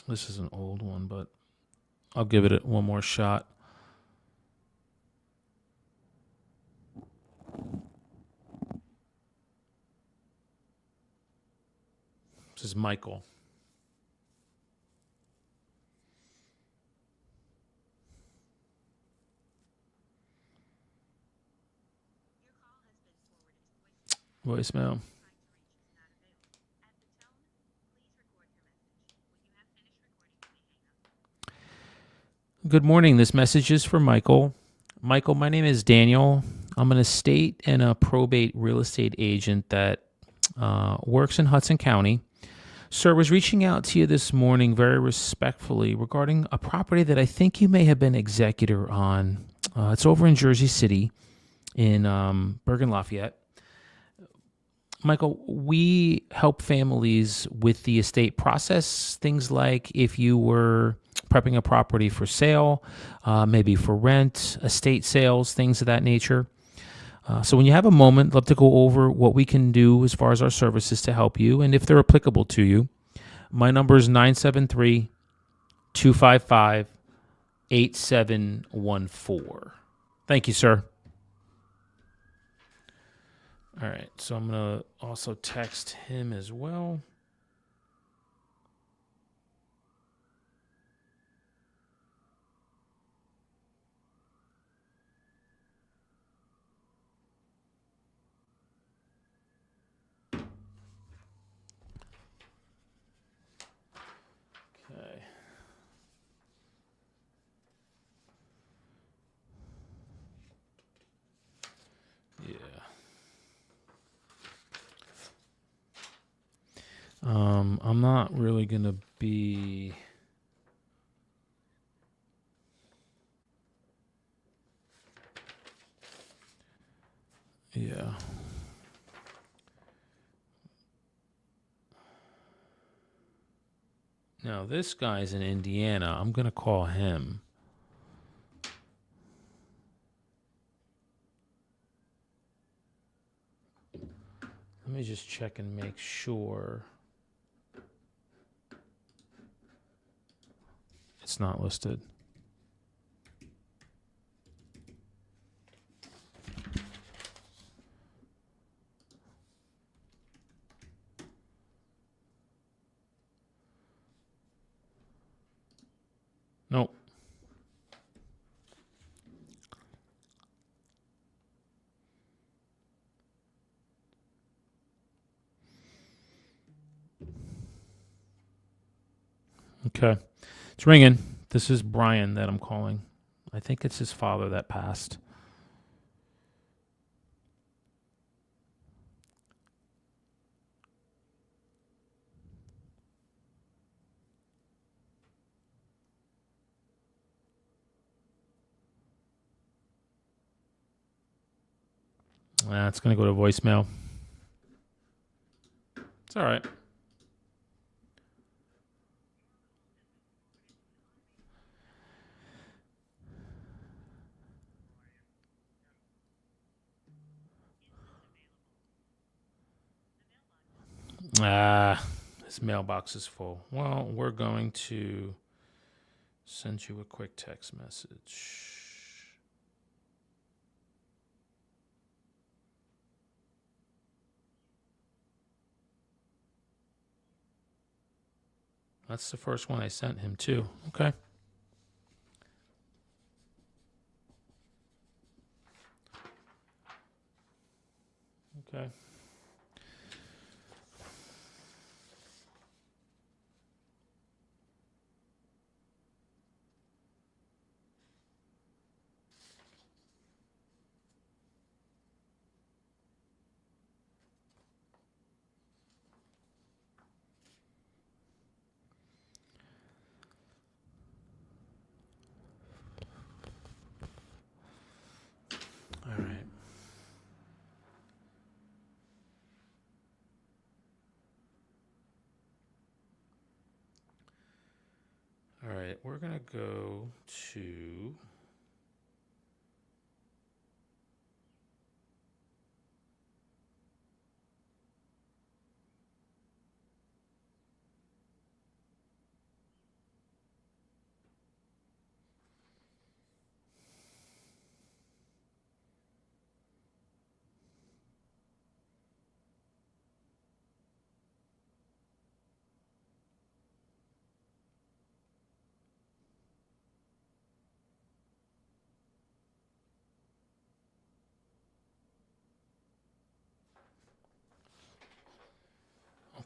This is an old one, but I'll give it one more shot. This is Michael. Voicemail. Good morning. This message is for Michael. Michael, my name is Daniel. I'm an estate and a probate real estate agent that works in Hudson County. Sir, was reaching out to you this morning very respectfully regarding a property that I think you may have been executor on. It's over in Jersey City in Bergen Lafayette. Michael, we help families with the estate process. Things like if you were prepping a property for sale, maybe for rent, estate sales, things of that nature. So when you have a moment, I'd love to go over what we can do as far as our services to help you and if they're applicable to you. My number is 973 255 8714. Thank you, sir. All right, so I'm going to also text him as well. Okay. Yeah. I'm not really going to be... Yeah. Now, this guy's in Indiana. I'm going to call him. Let me just check and make sure it's not listed. Nope. Okay. It's ringing. This is Brian that I'm calling. I think it's his father that passed. It's going to go to voicemail. It's all right. His mailbox is full. Well, we're going to send you a quick text message. That's the first one I sent him, too. Okay. Okay. All right. All right. We're going to go to.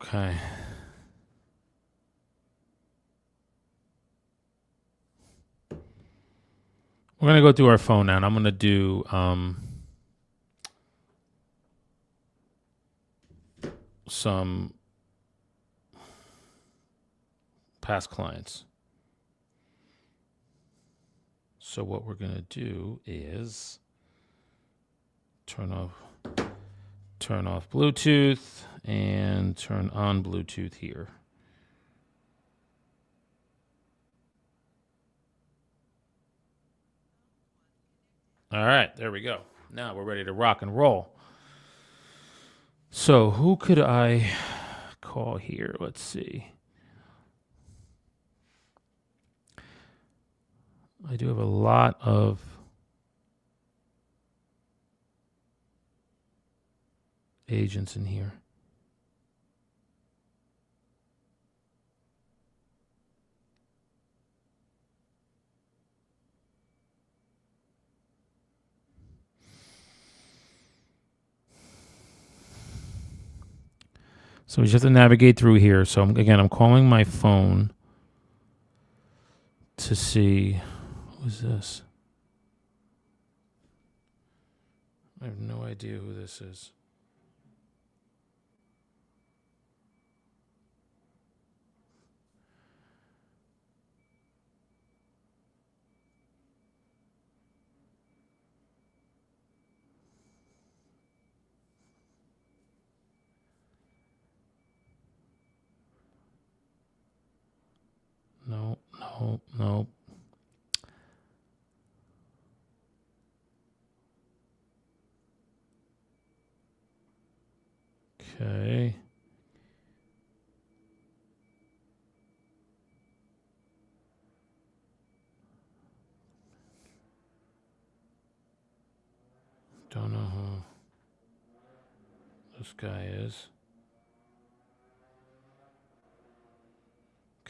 Okay. We're going to go through our phone now, and I'm going to do some past clients. So what we're going to do is turn off Bluetooth and turn on Bluetooth here. All right, there we go. Now we're ready to rock and roll. So who could I call here? Let's see. I do have a lot of agents in here. So we just have to navigate through here. So I'm calling my phone to see who's this. I have no idea who this is. No. Okay. Don't know who this guy is.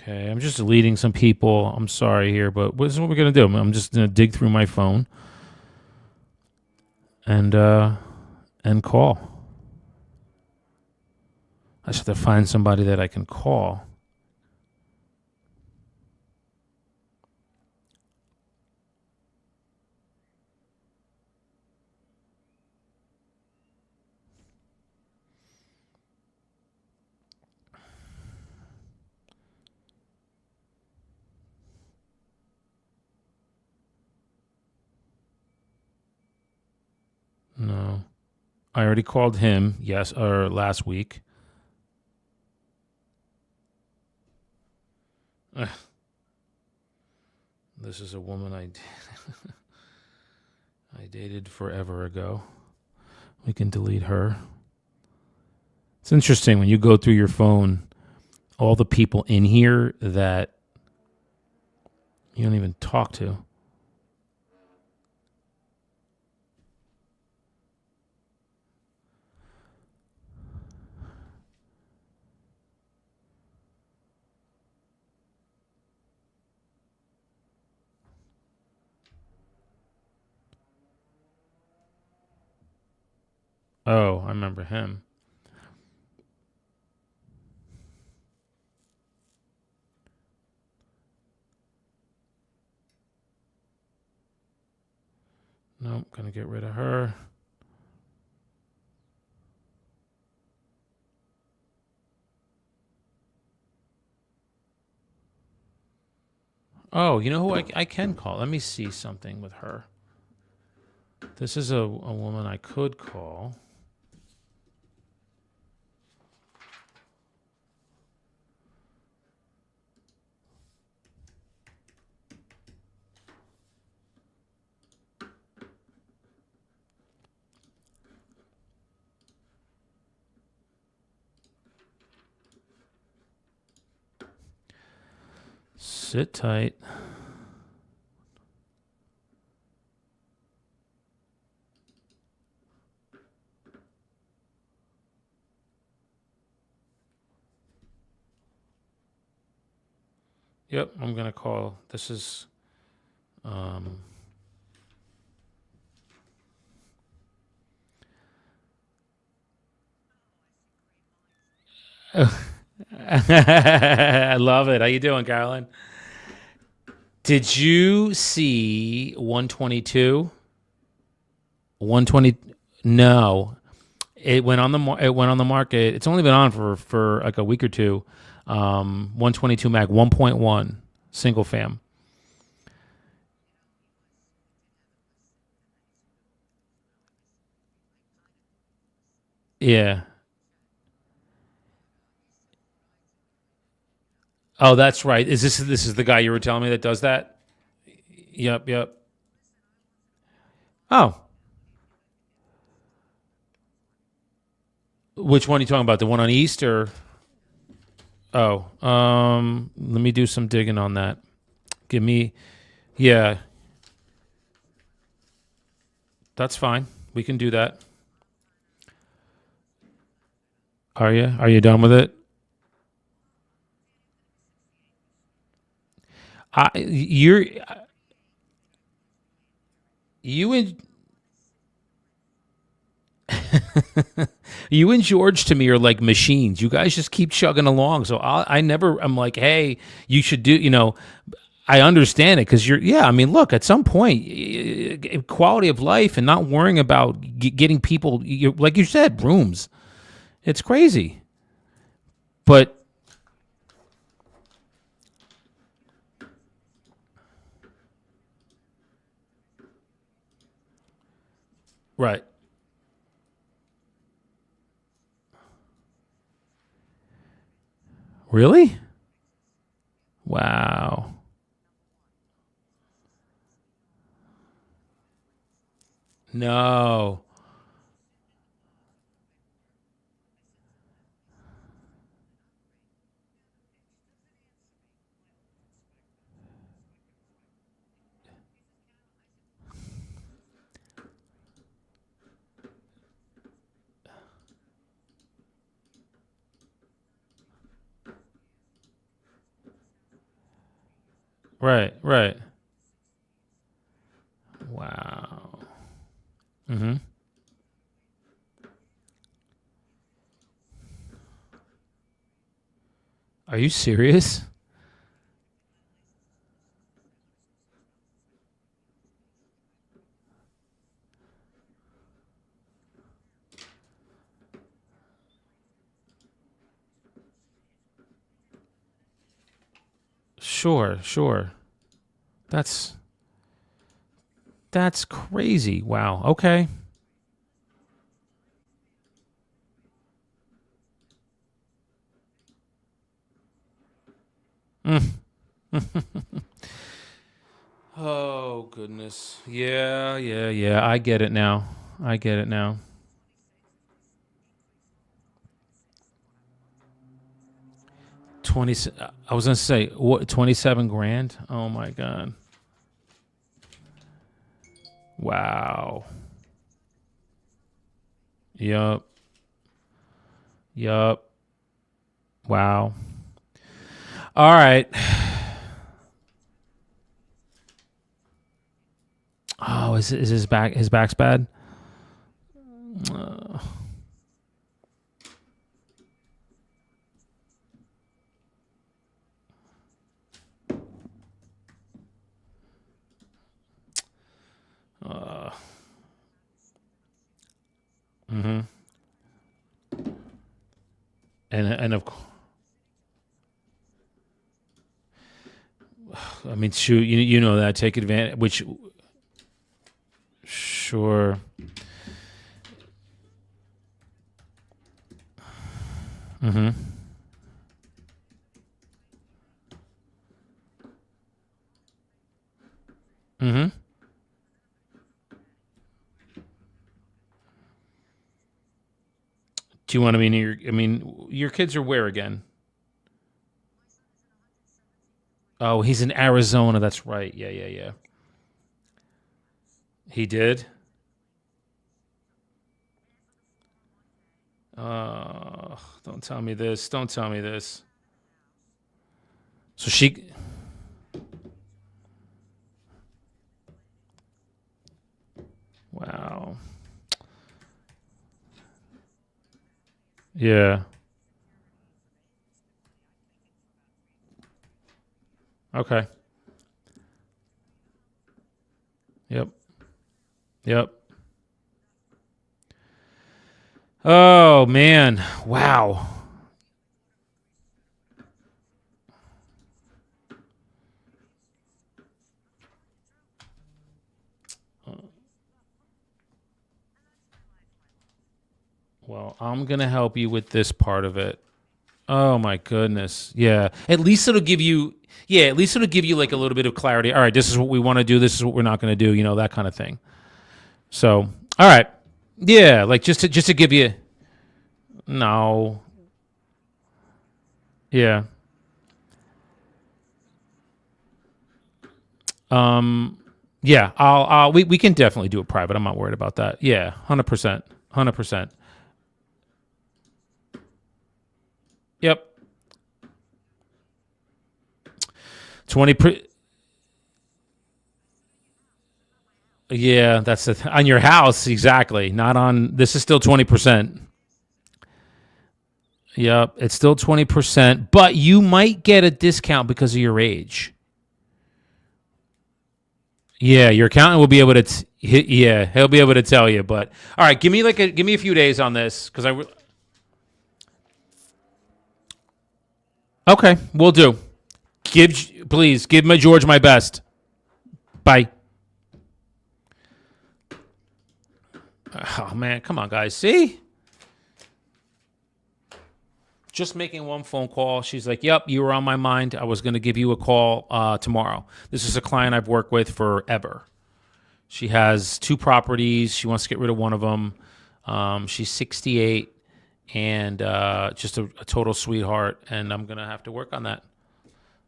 Okay, I'm just deleting some people. I'm sorry here, but this is what we're gonna do. I'm just gonna dig through my phone and call. I just have to find somebody that I can call. No, I already called him. Yes, or last week. Ugh, this is a woman I dated forever ago. We can delete her. It's interesting when you go through your phone, all the people in here that you don't even talk to. Oh, I remember him. Nope, gonna get rid of her. Oh, you know who I can call? Let me see something with her. This is a woman I could call. Sit tight. Yep, I'm gonna call. This is I love it. How you doing, Carolyn? Did you see 122? 120? No, it went on the it went on the market. It's only been on for like a week or two. 122 Mac 1.1 single fam. Yeah. Oh, that's right. Is this is the guy you were telling me that does that? Yep, yep. Oh, which one are you talking about? The one on East or? Oh, let me do some digging on that. Give me, yeah, that's fine. We can do that. Are you? Are you done with it? You're you and you and George to me are like machines. You guys just keep chugging along. So I never. I'm like, hey, you should do. I understand it because you're. Yeah, I mean, look, at some point, quality of life and not worrying about getting people. Like you said, rooms. It's crazy, but right. Really? Wow. No. Right. Right. Wow. Mm-hmm. Are you serious? Sure. Sure. That's that's crazy. Wow. Okay. Oh goodness. Yeah. Yeah. Yeah. I get it now. I get it now. 20. I was gonna say what? 27 grand. Oh my god. Wow. Yup. Yup. Wow. All right. Oh, is his back? His back's bad. Mm-hmm. And of I mean, shoot, you know that. Take advantage. Which sure. Mm-hmm. Mm-hmm. Do you want to mean your? I mean, your kids are where again? Oh, he's in Arizona. That's right. Yeah, yeah, yeah. He did. Don't tell me this. Don't tell me this. So she. Wow. Yeah. Okay. Yep. Yep. Oh man. Wow. Well, I'm gonna help you with this part of it. Oh my goodness. Yeah. At least it'll give you. Yeah. At least it'll give you like a little bit of clarity. All right. This is what we want to do. This is what we're not going to do. You know, that kind of thing. So. All right. Yeah. Like just to give you. No. Yeah. Um. Yeah. We can definitely do it private. I'm not worried about that. Yeah. 100%. 100%. Yep. 20. Yeah, that's on your house exactly. Not on. This is still 20%. Yep, it's still 20%, but you might get a discount because of your age. Yeah, your accountant will be able to. Yeah, he'll be able to tell you. But all right, give me a few days on this because okay, we'll do. Please give my George my best. Bye. Oh man, come on, guys. See, just making one phone call. She's like, "Yep, you were on my mind. I was going to give you a call tomorrow." This is a client I've worked with forever. She has two properties. She wants to get rid of one of them. She's 68 and just a total sweetheart. And I'm going to have to work on that.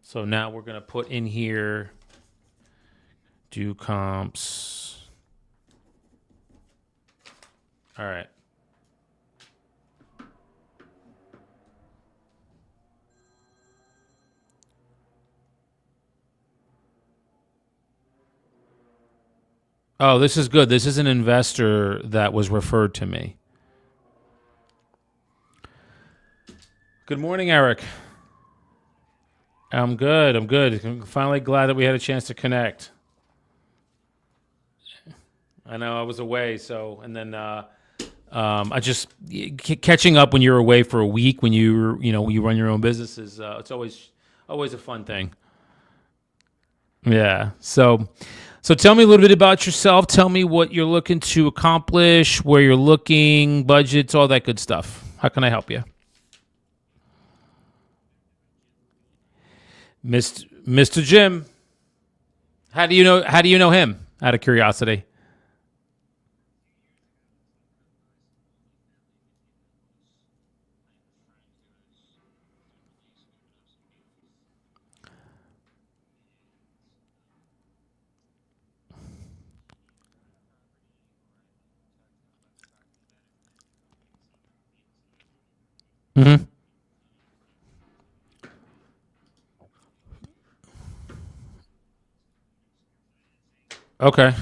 So now we're going to put in here do comps. All right. Oh, this is good. This is an investor that was referred to me. Good morning, Eric. I'm good. I'm good. I'm finally glad that we had a chance to connect. I know I was away, so and then I just catching up when you're away for a week when you run your own business is it's always a fun thing. Yeah. So tell me a little bit about yourself. Tell me what you're looking to accomplish, where you're looking, budgets, all that good stuff. How can I help you, Mr. Jim? How do you know him? Out of curiosity. Mm-hmm. Okay.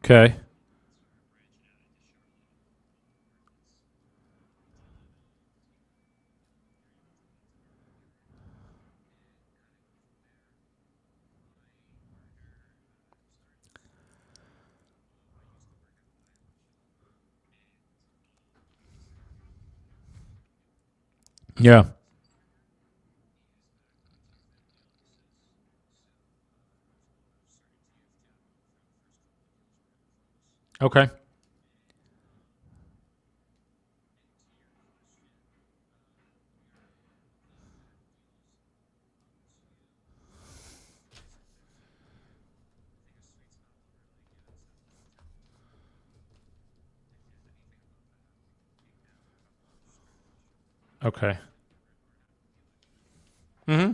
Okay. Yeah. Okay. Okay. Mm-hmm.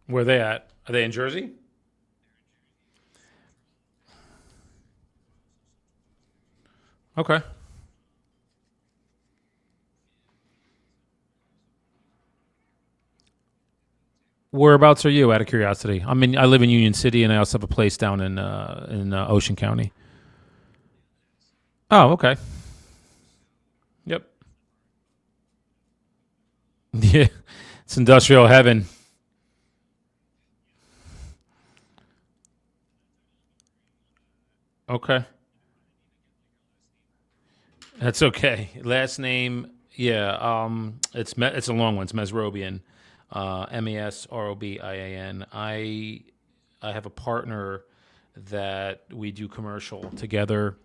Where are they at? Are they in Jersey? Okay. Whereabouts are you? Out of curiosity. I live in Union City, and I also have a place down in Ocean County. Oh, okay. Yep. Yeah. It's industrial heaven. Okay. That's okay. Last name, yeah. It's a long one. It's Mesrobian, Mesrobian. I have a partner that we do commercial together.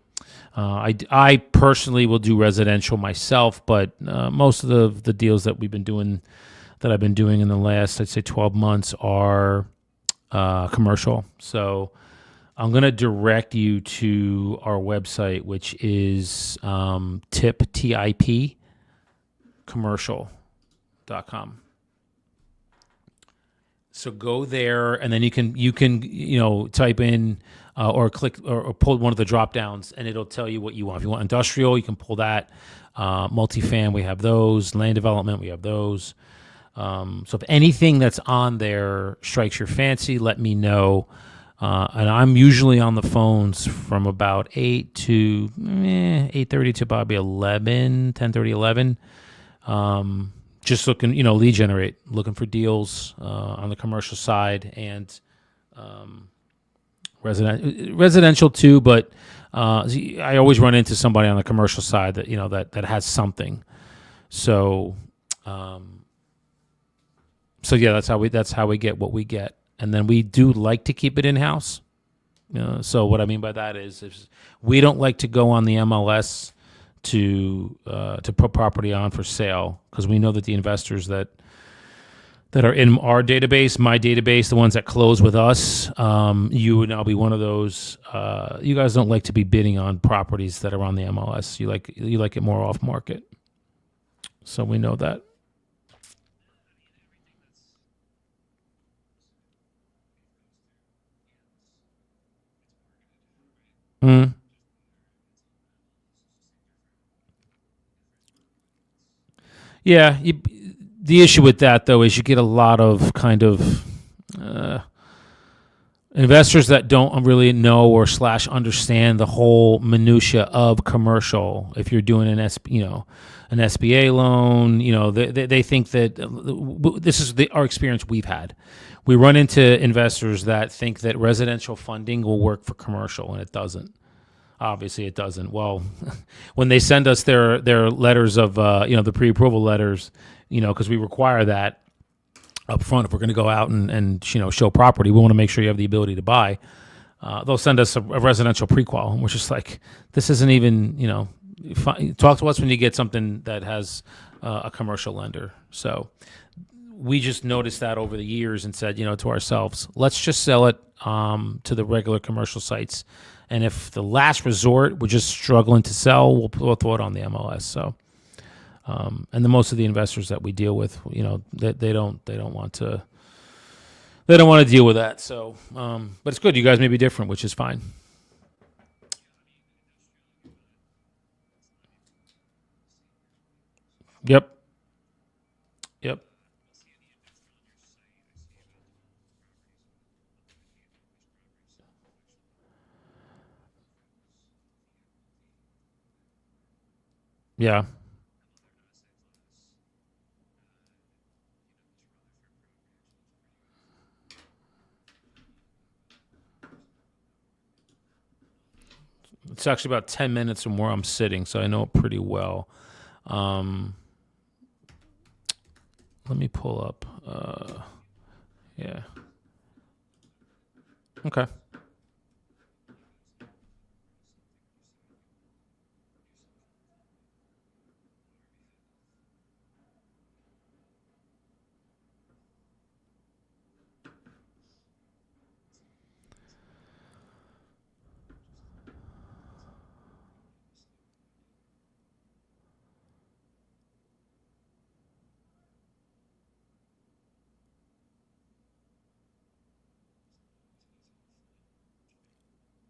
I personally will do residential myself, but most of the deals that I've been doing in the last, I'd say, 12 months are commercial. So I'm going to direct you to our website, which is TIP commercial.com. So go there, and then you can type in or click or pull one of the drop downs, and it'll tell you what you want. If you want industrial, you can pull that. Multifam, we have those. Land development, we have those. So if anything that's on there strikes your fancy, let me know. And I'm usually on the phones from about 8:30 to probably 11, 10:30, 11. Just looking, lead generate, looking for deals on the commercial side, and Residential too, but I always run into somebody on the commercial side that that has something. So, um, yeah, that's how we get what we get, and then we do like to keep it in house. So what I mean by that is we don't like to go on the MLS to put property on for sale, because we know that the investors that are in our database, my database, the ones that close with us, you would now be one of those. You guys don't like to be bidding on properties that are on the MLS. You like it more off market. So we know that. Mm. Yeah. The issue with that though is you get a lot of kind of uh, investors that don't really know or slash understand the whole minutia of commercial. If you're doing an SBA loan, they think that this is our experience we've had. We run into investors that think that residential funding will work for commercial, and it doesn't. Obviously, it doesn't. Well, when they send us their letters of the pre-approval letters, because we require that up front if we're going to go out and show property. We want to make sure you have the ability to buy. They'll send us a residential prequal, and we're just like, this isn't even talk to us when you get something that has a commercial lender. So we just noticed that over the years and said, to ourselves, let's just sell it to the regular commercial sites. And if the last resort we're just struggling to sell, we'll throw it on the MLS. So, and the most of the investors that we deal with, they don't want to deal with that. So, but it's good. You guys may be different, which is fine. Yep. Yep. Yeah. It's actually about 10 minutes from where I'm sitting, so I know it pretty well. Um, Let me pull up. Yeah. Okay.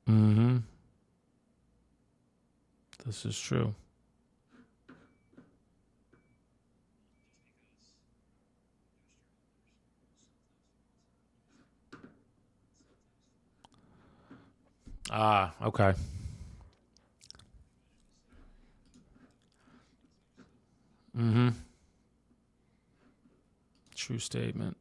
Mm-hmm. This is true. Ah, okay. Mm-hmm. True statement.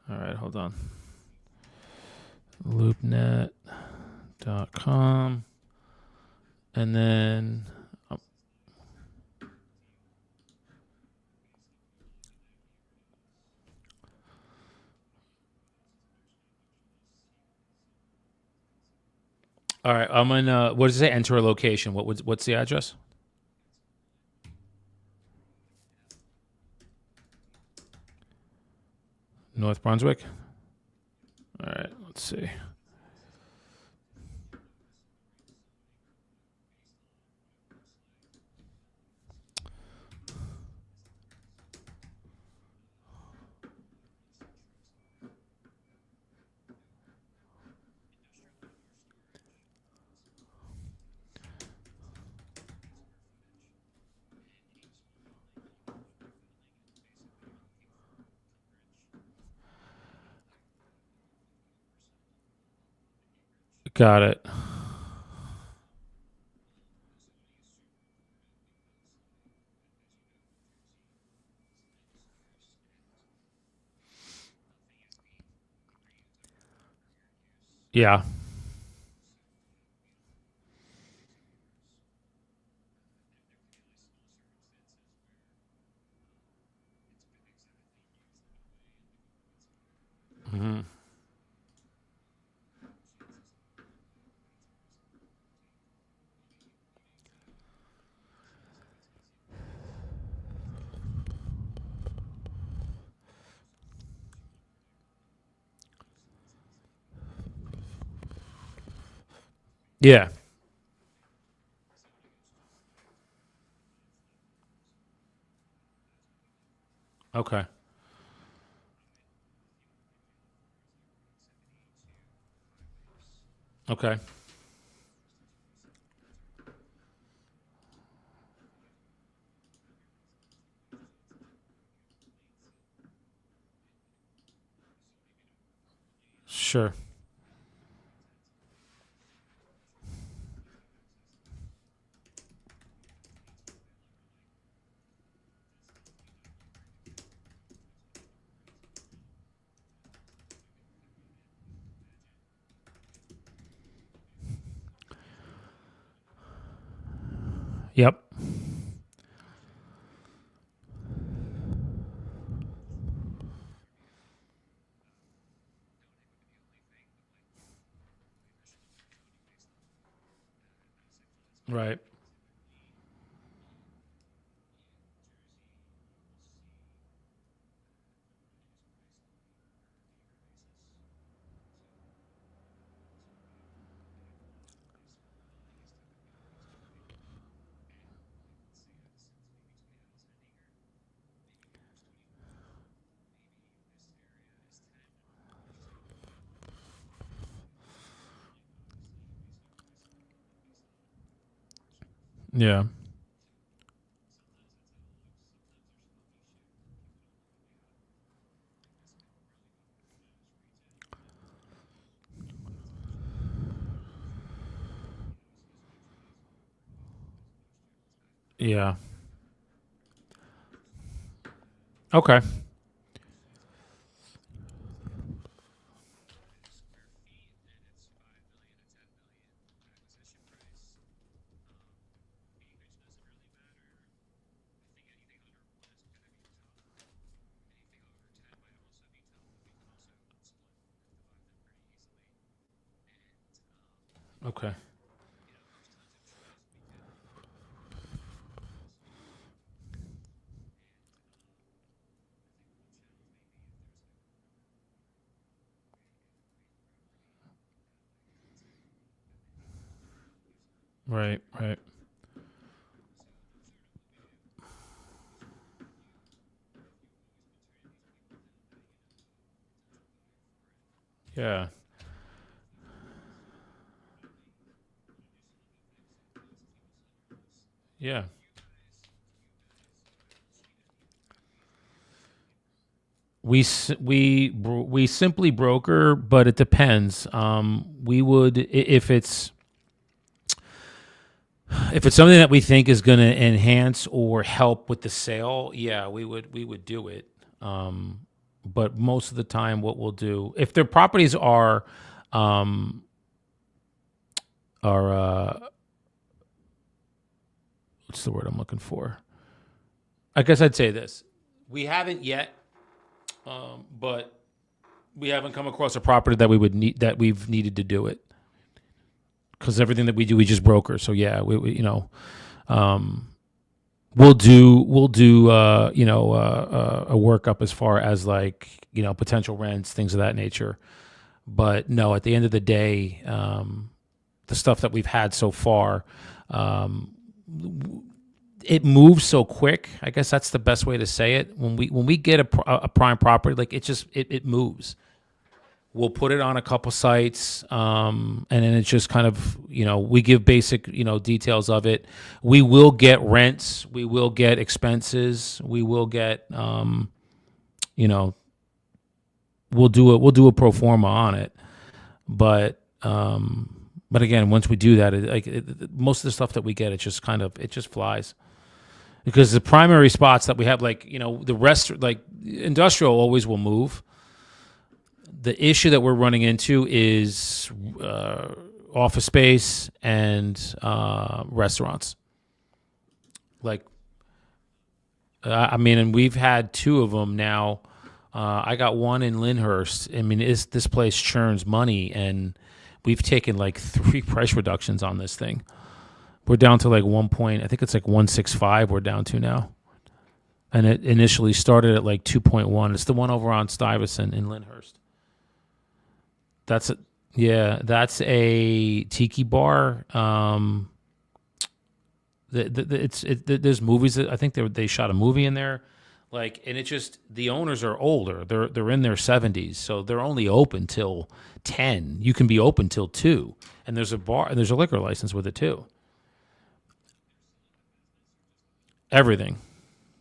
All right, hold on. Loopnet.com. And then, all right, I'm in, what does it say? Enter a location. What's the address? North Brunswick? All right, let's see. Got it. Yeah. Hmm. Yeah. Okay. Okay. Sure. Yep. Right. Yeah. Yeah. Okay. Okay. Right. Right. Yeah. Yeah. We simply broker, but it depends. We would if it's something that we think is going to enhance or help with the sale. Yeah, we would do it. Um, but most of the time, what we'll do if their properties um, are what's the word I'm looking for? I guess I'd say this: we haven't yet, but we haven't come across a property that we would need that we've needed to do it because everything that we do, we just broker. So yeah, um, we'll do a workup as far as like potential rents, things of that nature. But no, at the end of the day, the stuff that we've had so far, um, it moves so quick. I guess that's the best way to say it. When we get a prime property, like it moves. We'll put it on a couple sites, and then it's just kind of we give basic details of it. We will get rents, we will get expenses, we will get you know we'll do a pro forma on it, but But again, once we do that, most of the stuff that we get, it just flies. Because the primary spots that we have, like, the rest, like industrial always will move. The issue that we're running into is office space and restaurants. Like, I mean, and we've had two of them now. I got one in Lyndhurst. I mean, this place churns money, and we've taken like 3 price reductions on this thing. We're down to like I think it's like 165 we're down to now. And it initially started at like 2.1. It's the one over on Stuyvesant in Lyndhurst. That's a tiki bar. There's movies that I think they shot a movie in there, like, and the owners are older. They're in their 70s, so they're only open till 10. You can be open till 2, and there's a bar and there's a liquor license with it too. Everything,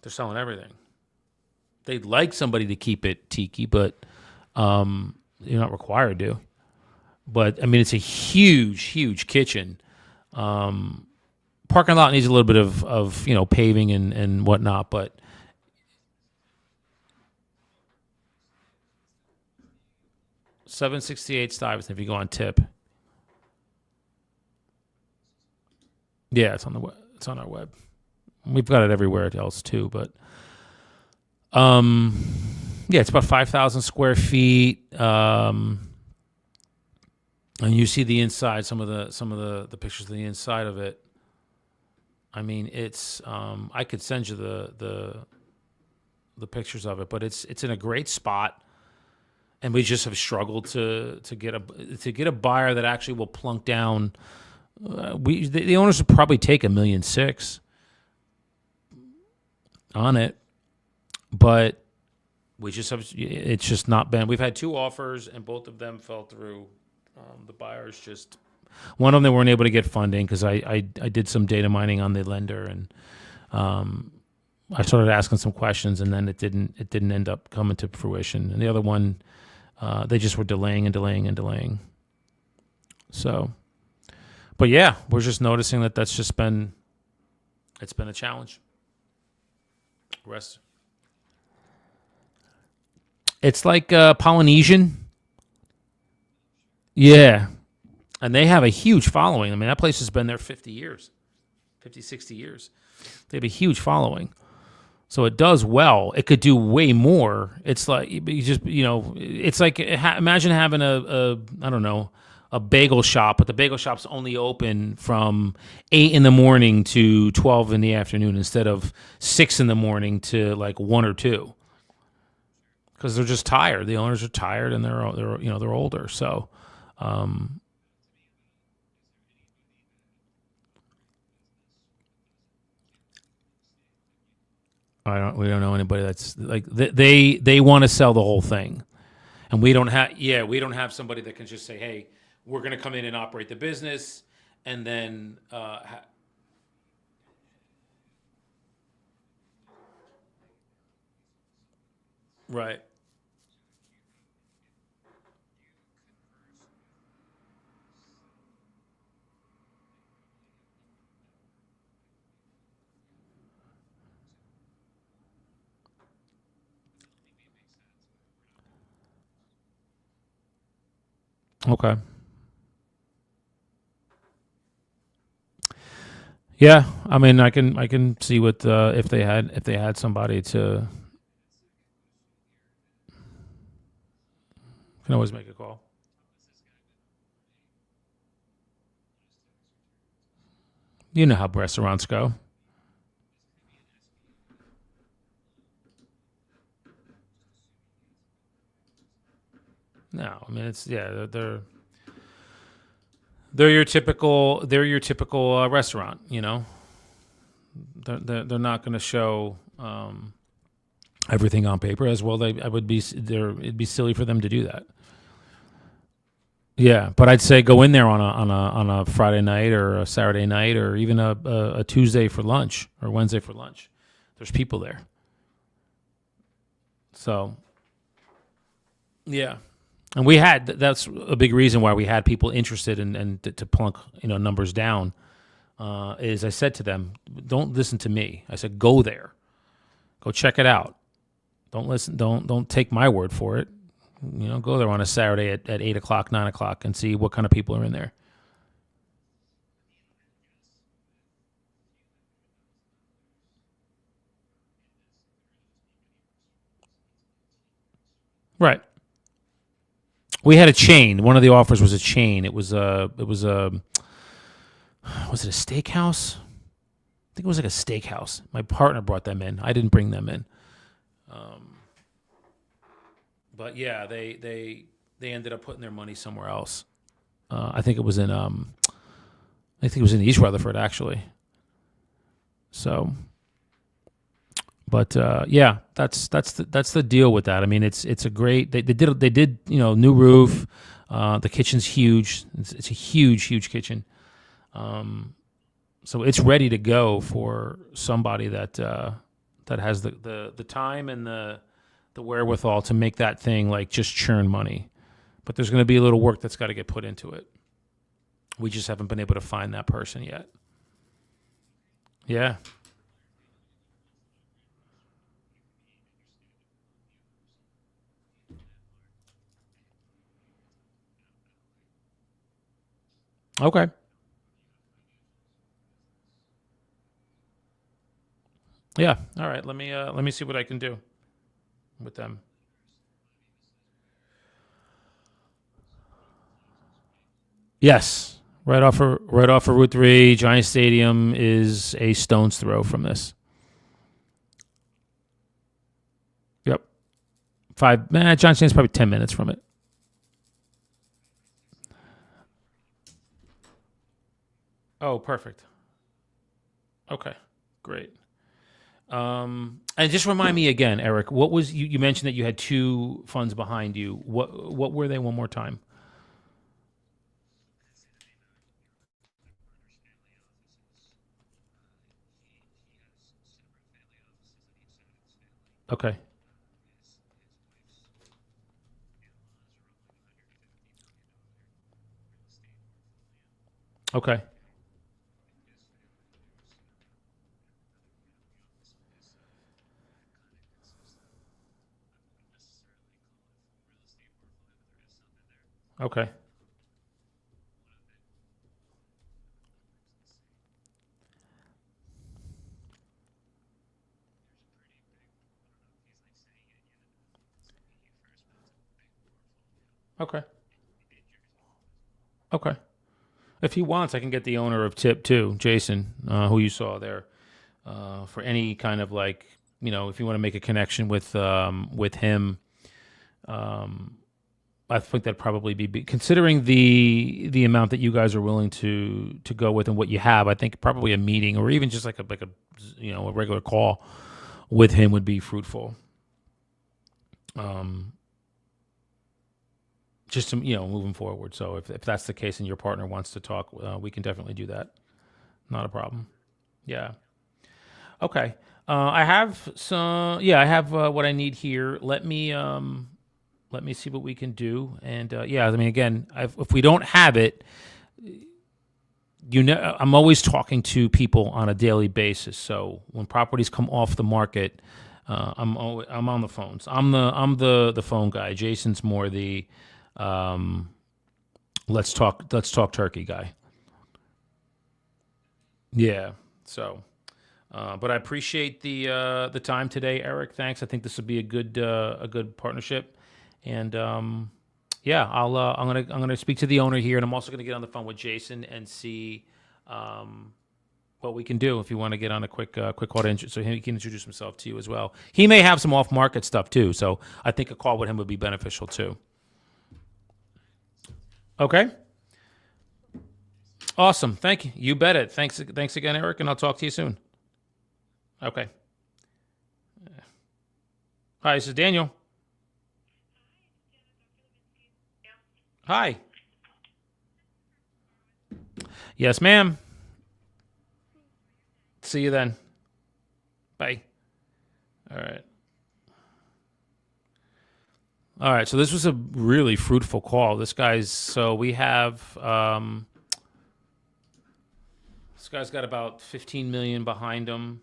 they're selling everything. They'd like somebody to keep it tiki, but you're not required to. But I mean, it's a huge kitchen. Parking lot needs a little bit of paving and whatnot, but 768 Stuyvesant if you go on tip. Yeah, it's on our web. We've got it everywhere else too, but yeah, it's about 5,000 square feet. And you see the inside, some of the pictures of the inside of it. I mean, it's I could send you the pictures of it, but it's in a great spot, and we just have struggled to get a buyer that actually will plunk down. The owners would probably take $1.6 million on it, but it's just not been. We've had 2 offers, and both of them fell through. The buyers one of them they weren't able to get funding because I did some data mining on the lender, and I started asking some questions, and then it didn't end up coming to fruition. And the other one, they just were delaying and delaying and delaying. So, but yeah, we're just noticing that's just been a challenge. It's like Polynesian. Yeah. And they have a huge following. I mean, that place has been there 50 years, 50, 60 years. They have a huge following. So it does well. It could do way more. It's like, it's like, imagine having I don't know, a bagel shop, but the bagel shop's only open from 8 in the morning to 12 in the afternoon instead of 6 in the morning to like 1 or 2. Because they're just tired. The owners are tired, and they're older. So, we don't know anybody that's like they want to sell the whole thing, and we don't have somebody that can just say, hey, we're going to come in and operate the business, and then right. Okay. Yeah, I mean, I can see what if they had somebody to, can always make a call. You know how restaurants go. No, I mean, they're your typical restaurant. They're not going to show everything on paper as well. It'd be silly for them to do that. Yeah, but I'd say go in there on a Friday night or a Saturday night or even a Tuesday for lunch or Wednesday for lunch. There's people there. So, yeah. And we had that's a big reason why we had people interested in and to plunk numbers down. Is I said to them, don't listen to me. I said, go there, go check it out. Don't listen. Don't take my word for it. Go there on a Saturday at 8 o'clock, 9 o'clock, and see what kind of people are in there. Right. We had a chain. One of the offers was a chain. Was it a steakhouse? I think it was like a steakhouse. My partner brought them in. I didn't bring them in. But yeah, they ended up putting their money somewhere else. I think it was in East Rutherford actually. So, but yeah, that's the deal with that. I mean, it's a great. They did new roof. The kitchen's huge. It's a huge kitchen. So it's ready to go for somebody that has the time and the wherewithal to make that thing like just churn money. But there's going to be a little work that's got to get put into it. We just haven't been able to find that person yet. Yeah. Okay. Yeah. All right. Let me see what I can do with them. Yes. Right off of Route 3, Giant Stadium is a stone's throw from this. Yep. Giant Stadium's probably 10 minutes from it. Oh, perfect. Okay. Great. And just remind me again, Eric, what was you mentioned that you had two funds behind you. What were they one more time? Okay. Okay. Okay. Okay. Okay. If he wants, I can get the owner of Tip too, Jason, who you saw there, for any kind of like, if you want to make a connection with him. Um, I think that'd probably be considering the amount that you guys are willing to go with and what you have. I think probably a meeting or even just like a a regular call with him would be fruitful. Um, just to moving forward. So if that's the case and your partner wants to talk, we can definitely do that. Not a problem. Yeah. Okay. I have some. Yeah, I have what I need here. Let me see what we can do. And yeah, I mean, again, if we don't have it, I'm always talking to people on a daily basis. So when properties come off the market, I'm on the phones. I'm the phone guy. Jason's more the um, let's talk turkey guy. Yeah. So, but I appreciate the time today, Eric. Thanks. I think this would be a good partnership, and yeah, I'm gonna speak to the owner here, and I'm also gonna get on the phone with Jason and see um, what we can do if you want to get on a quick call so he can introduce himself to you as well. He may have some off market stuff too, so I think a call with him would be beneficial too. Okay. Awesome. Thank you. You bet it. Thanks again, Eric, and I'll talk to you soon. Okay. Hi, this is Daniel. Hi. Yes, ma'am. See you then. Bye. All right. All right, so this was a really fruitful call. So we have this guy's got about 15 million behind him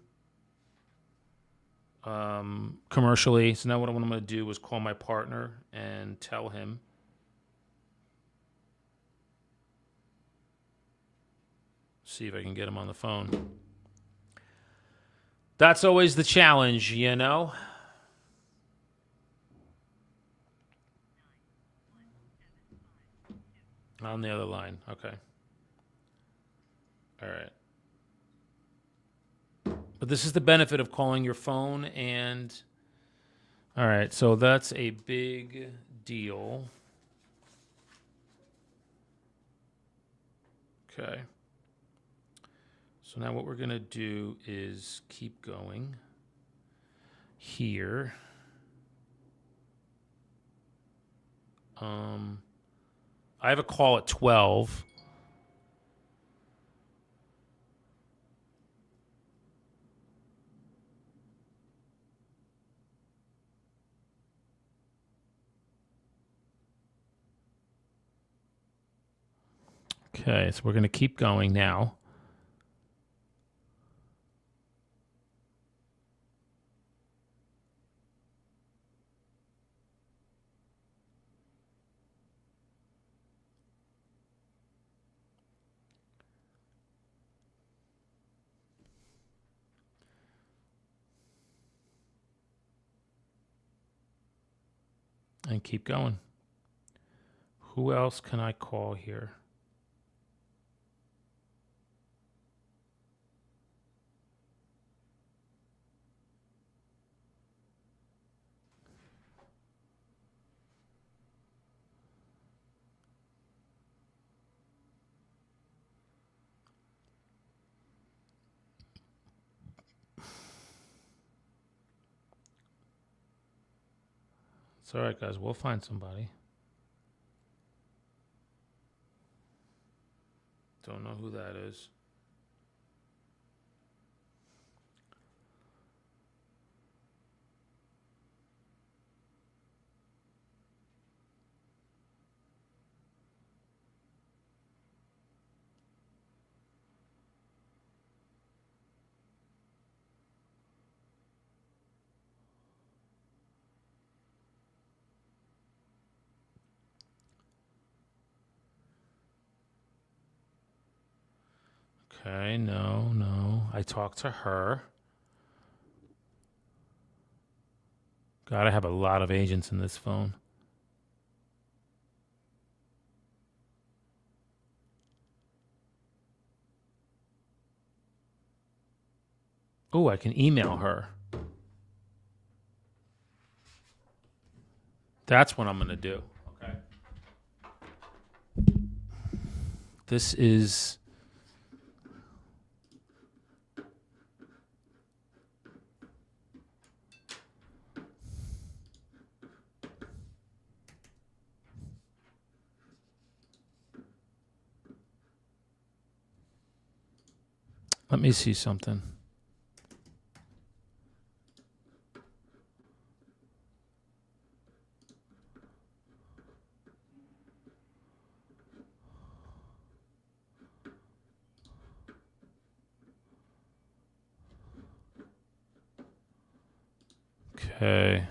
commercially. So now what I'm going to do is call my partner and tell him. See if I can get him on the phone. That's always the challenge, you know? On the other line. Okay. All right. But this is the benefit of calling your phone and. All right. So that's a big deal. Okay. So now what we're going to do is keep going here. I have a call at 12. Okay, so we're going to keep going now. And keep going. Who else can I call here? It's all right, guys. We'll find somebody. Don't know who that is. Okay, no. I talked to her. God, I have a lot of agents in this phone. Oh, I can email her. That's what I'm going to do. Okay. This is. Let me see something. Okay.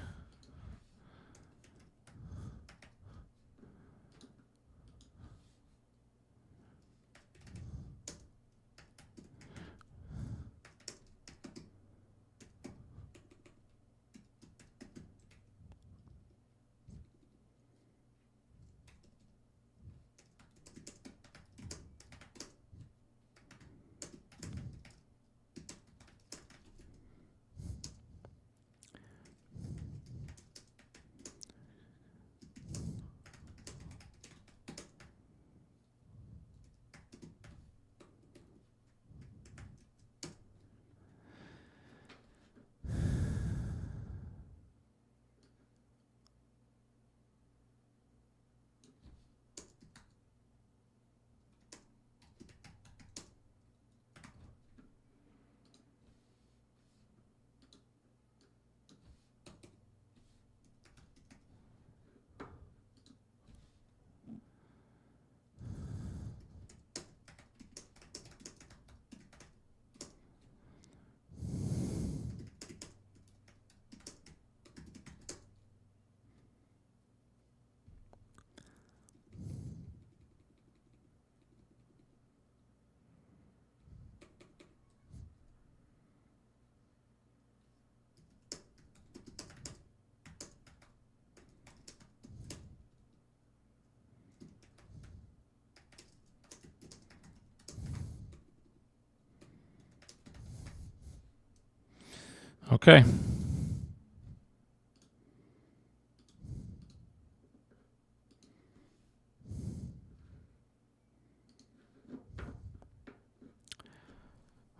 Okay.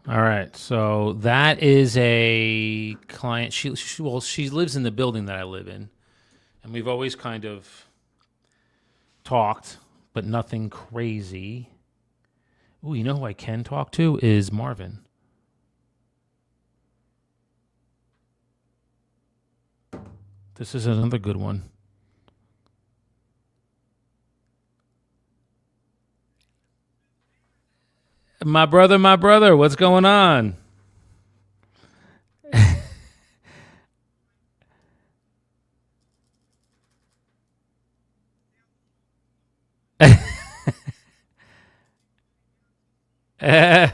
All right. So that is a client. She lives in the building that I live in, and we've always kind of talked, but nothing crazy. Ooh, you know who I can talk to is Marvin. This is another good one. My brother, what's going on? Eh,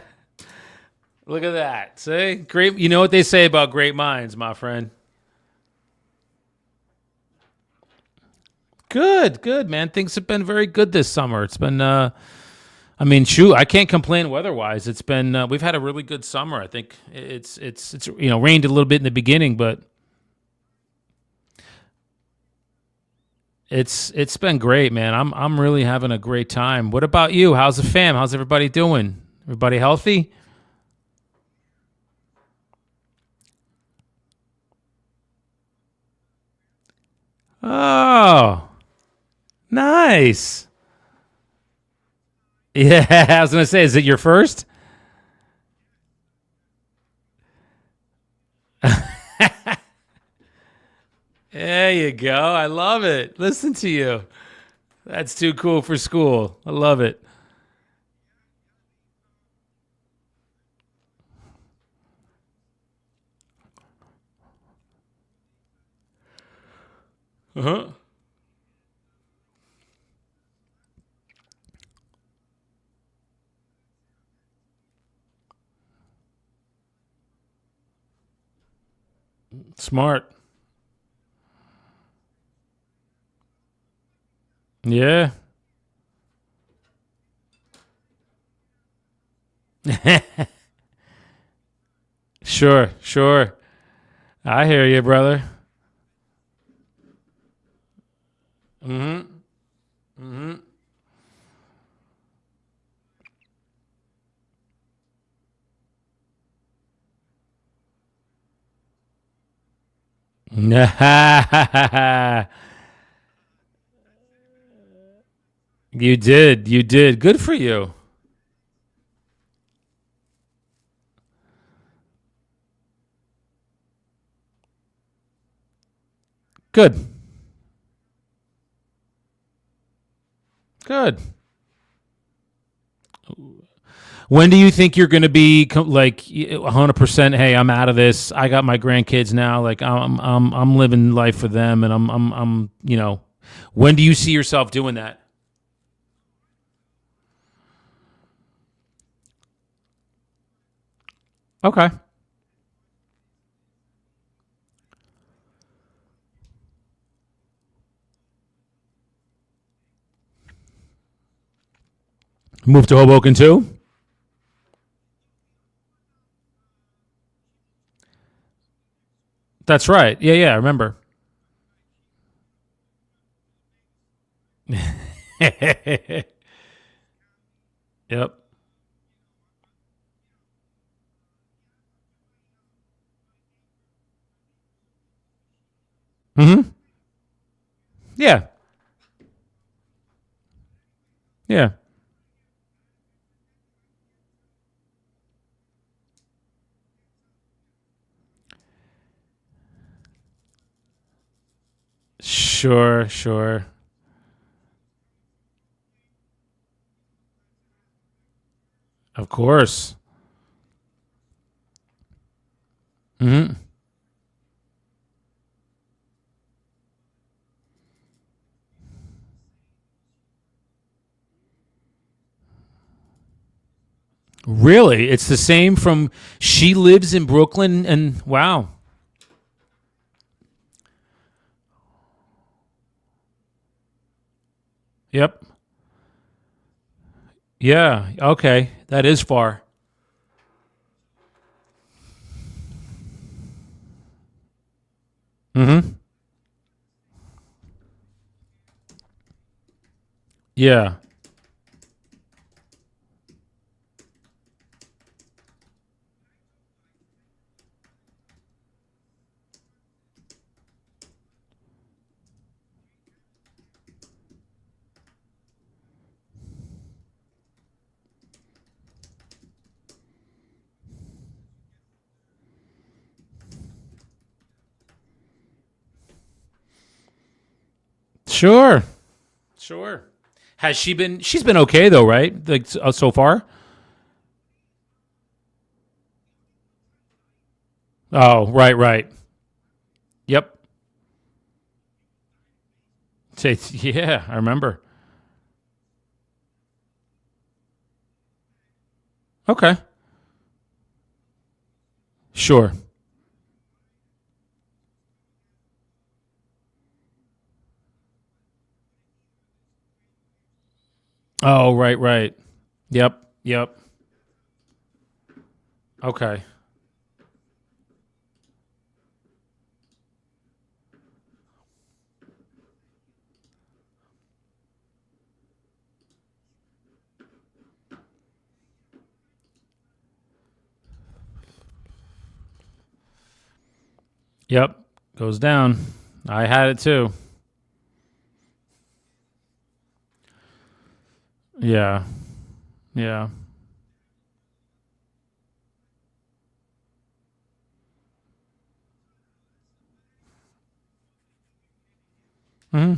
look at that. See? Great. You know what they say about great minds, my friend. Good, good, man. Things have been very good this summer. It's been, I mean, shoot, I can't complain weather-wise. It's been, we've had a really good summer. I think it's rained a little bit in the beginning, but it's been great, man. I'm really having a great time. What about you? How's the fam? How's everybody doing? Everybody healthy? Oh, nice. Yeah, I was gonna say, is it your first? There you go. I love it. Listen to you. That's too cool for school. I love it. Uh huh. Smart. Yeah. Sure, sure. I hear you, brother. Mm-hmm. Mm-hmm. You did. You did. Good for you. Good. Good. When do you think you're going to be like 100%? Hey, I'm out of this. I got my grandkids now. Like I'm living life for them, and I'm When do you see yourself doing that? Okay. Move to Hoboken too. That's right. Yeah, yeah. I remember. Yep. Hmm. Yeah. Yeah. Sure. Sure. Of course. Hmm. Really? It's the same from she lives in Brooklyn and wow. Yep. Yeah. Okay. That is far. Mm-hmm. Yeah. Sure. Sure. Has she been? She's been okay though, right? Like so far. Oh, right, right. Yep. Yeah, I remember. Okay. Sure. Oh, right, right. Yep. Yep. Okay. Yep. Goes down. I had it too. Yeah. Yeah. Hmm.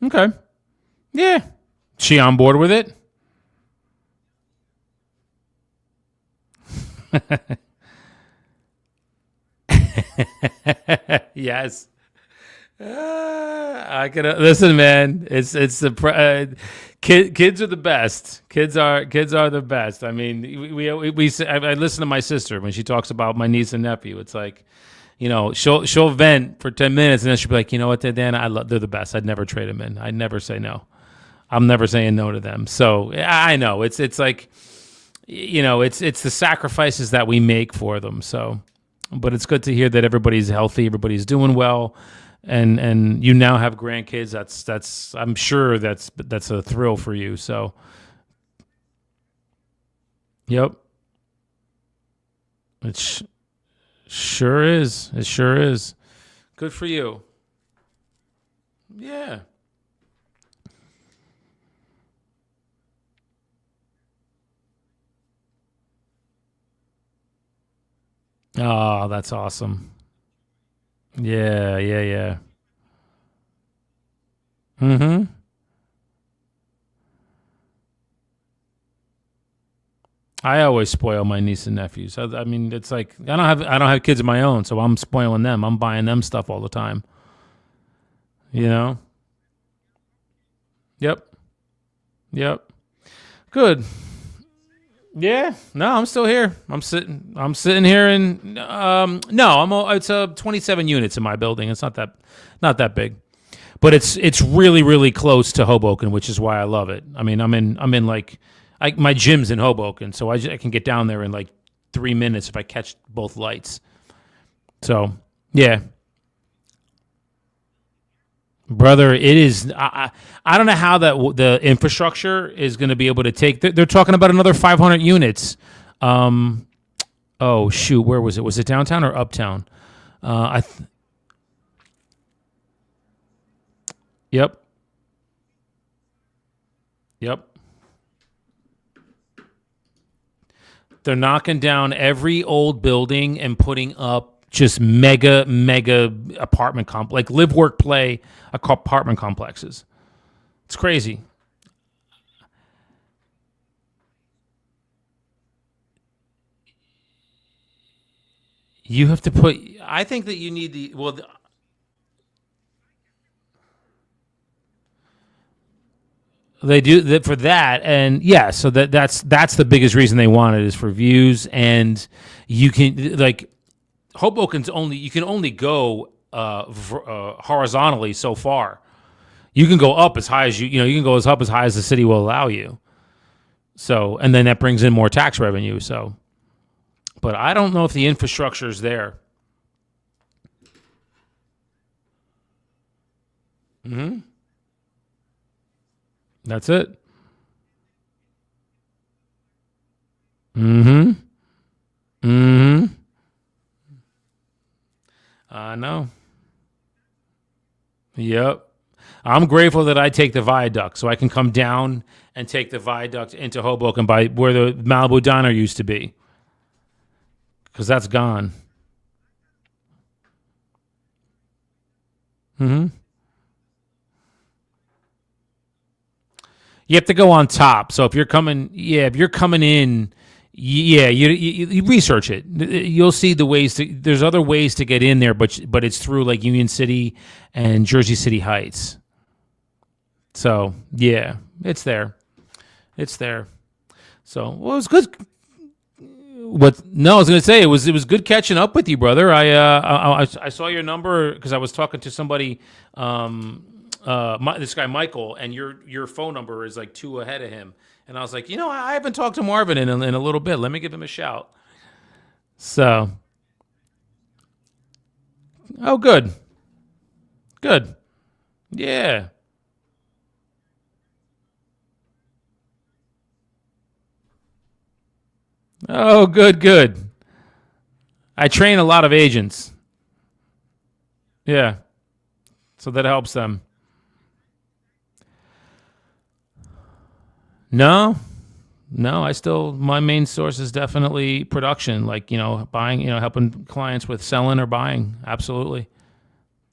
Okay. Yeah. She on board with it? Yes. I can listen, man. It's the kids are the best. Kids are the best. I mean, I listen to my sister when she talks about my niece and nephew. It's like, she'll vent for 10 minutes and then she'll be like, you know what, Dan, they're the best. I'd never trade them in. I'd never say no. I'm never saying no to them. So I know it's like, it's the sacrifices that we make for them. So, but it's good to hear that everybody's healthy, everybody's doing well, and you now have grandkids. That's I'm sure that's a thrill for you. So, yep, it sure is. It sure is. Good for you. Yeah. Oh, that's awesome. Yeah, yeah, yeah. Mm-hmm. I always spoil my niece and nephews. I mean, it's like I don't have kids of my own, so I'm spoiling them. I'm buying them stuff all the time. You know. Yep. Yep. Good. Yeah. No, I'm still here. I'm sitting here, and no, it's 27 units in my building. It's not that big, but it's really really close to Hoboken, which is why I love it. I mean, I'm in like my gym's in Hoboken, so I can get down there in like 3 minutes if I catch both lights. So yeah, brother, it is. I don't know how the infrastructure is going to be able to take. They're talking about another 500 units. Um, oh shoot, where was it? Was it downtown or uptown? I Yep, yep. They're knocking down every old building and putting up just mega apartment like live work play apartment complexes. It's crazy. You have to put. I think that you need the well. They do that for that, and yeah. So that's the biggest reason they want it is for views, and you can like Hoboken's only you can only go horizontally so far. You can go up as high as you can go as up as high as the city will allow you. So and then that brings in more tax revenue. So, but I don't know if the infrastructure is there. That's it. Mm-hmm. Mm-hmm. I know. Yep. I'm grateful that I take the viaduct so I can come down and take the viaduct into Hoboken by where the Malibu Diner used to be because that's gone. You have to go on top. So if you're coming, yeah, if you're coming in, yeah, you research it. You'll see the ways to. There's other ways to get in there, but it's through like Union City and Jersey City Heights. So yeah, it's there. It's there. So well, it was good. What? No, I was gonna say it was good catching up with you, brother. I saw your number because I was talking to somebody, this guy Michael, and your phone number is like two ahead of him, and I was like, I haven't talked to Marvin in a little bit. Let me give him a shout. So, oh, good, good, yeah. Oh, good, good. I train a lot of agents. Yeah, so that helps them. No, no, I still my main source is definitely production, like buying, helping clients with selling or buying. Absolutely.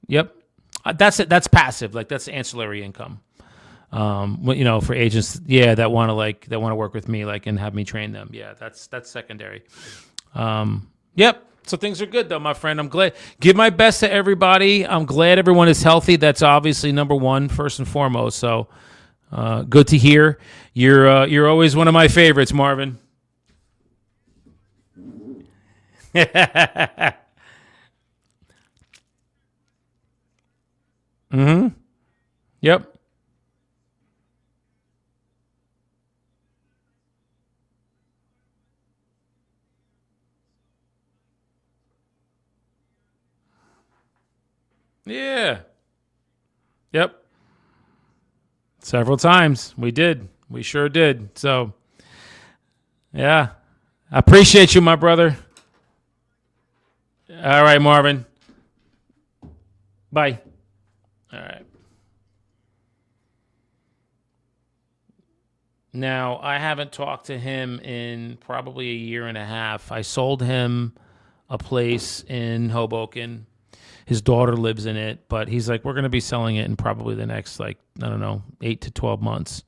Yep. That's it. That's passive. Like that's ancillary income. For agents, yeah, that want to work with me, like, and have me train them. Yeah, that's secondary. Yep. So things are good though, my friend. I'm glad. Give my best to everybody. I'm glad everyone is healthy. That's obviously number one, first and foremost. So good to hear. You're always one of my favorites, Marvin. Yep. Yeah. Yep. Several times. We did. We sure did. So, yeah. I appreciate you, my brother. All right, Marvin. Bye. All right. Now, I haven't talked to him in probably a year and a half. I sold him a place in Hoboken. His daughter lives in it, but he's like, we're going to be selling it in probably the next, like, I don't know, 8 to 12 months.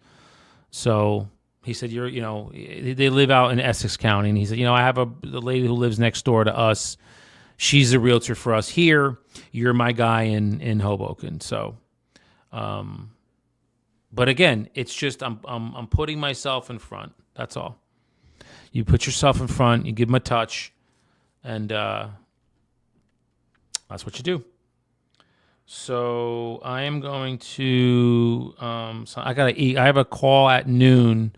So he said, they live out in Essex County. And he said, I have the lady who lives next door to us. She's a realtor for us here. You're my guy in Hoboken. So, but again, it's just, I'm putting myself in front. That's all. You put yourself in front, you give them a touch, and that's what you do. So I am going to. So I gotta eat. I have a call at noon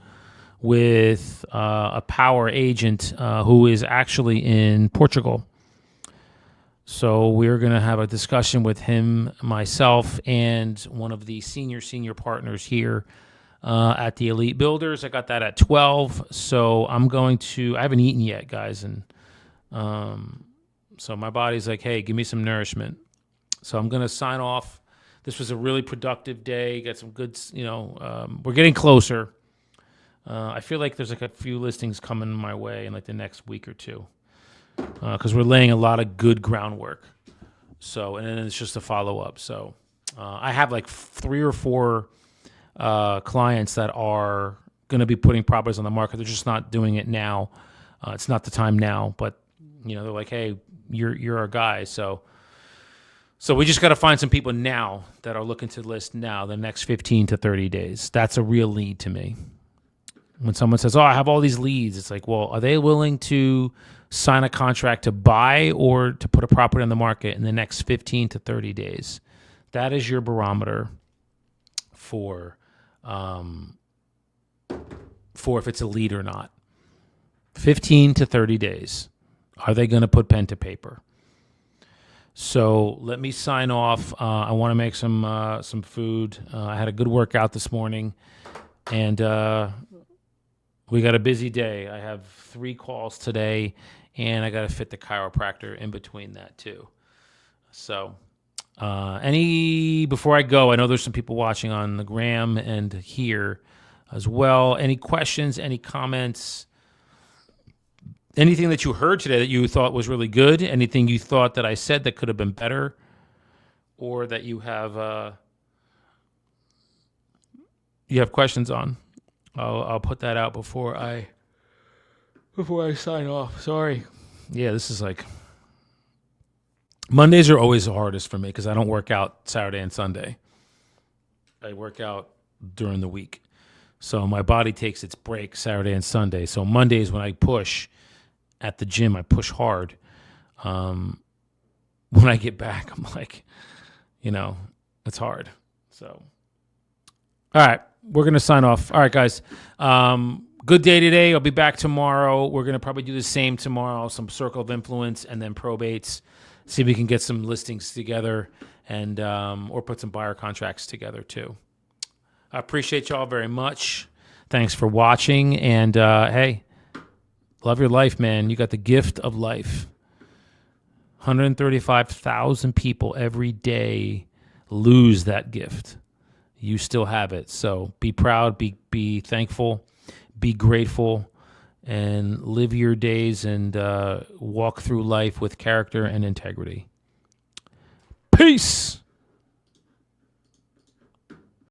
with a power agent who is actually in Portugal. So we're gonna have a discussion with him, myself, and one of the senior partners here at the Elite Builders. I got that at 12. So I'm going to. I haven't eaten yet, guys, and so my body's like, hey, give me some nourishment. So I'm going to sign off. This was a really productive day. Got some good, we're getting closer. I feel like there's like a few listings coming my way in like the next week or two because we're laying a lot of good groundwork. So, and then it's just a follow up. So I have like 3 or 4 clients that are going to be putting properties on the market. They're just not doing it now. It's not the time now, but they're like, hey, you're our guy. So we just got to find some people now that are looking to list now the next 15 to 30 days. That's a real lead to me. When someone says, oh, I have all these leads, it's like, well, are they willing to sign a contract to buy or to put a property on the market in the next 15 to 30 days? That is your barometer for if it's a lead or not. 15 to 30 days. Are they going to put pen to paper? So let me sign off. I want to make some food. I had a good workout this morning, and we got a busy day. I have 3 calls today, and I got to fit the chiropractor in between that too. So, before I go, I know there's some people watching on the gram and here as well. Any questions? Any comments? Anything that you heard today that you thought was really good? Anything you thought that I said that could have been better, or that you have questions on? I'll put that out before I sign off. Sorry. Yeah, this is like Mondays are always the hardest for me because I don't work out Saturday and Sunday. I work out during the week. So my body takes its break Saturday and Sunday. So Mondays when I push at the gym, I push hard. When I get back, I'm like, it's hard. So, all right, we're going to sign off. All right, guys. Good day today. I'll be back tomorrow. We're going to probably do the same tomorrow, some circle of influence and then probates. See if we can get some listings together and or put some buyer contracts together too. I appreciate y'all very much. Thanks for watching. And hey, love your life, man. You got the gift of life. 135,000 people every day lose that gift. You still have it. So be proud, be thankful, be grateful, and live your days and walk through life with character and integrity. Peace.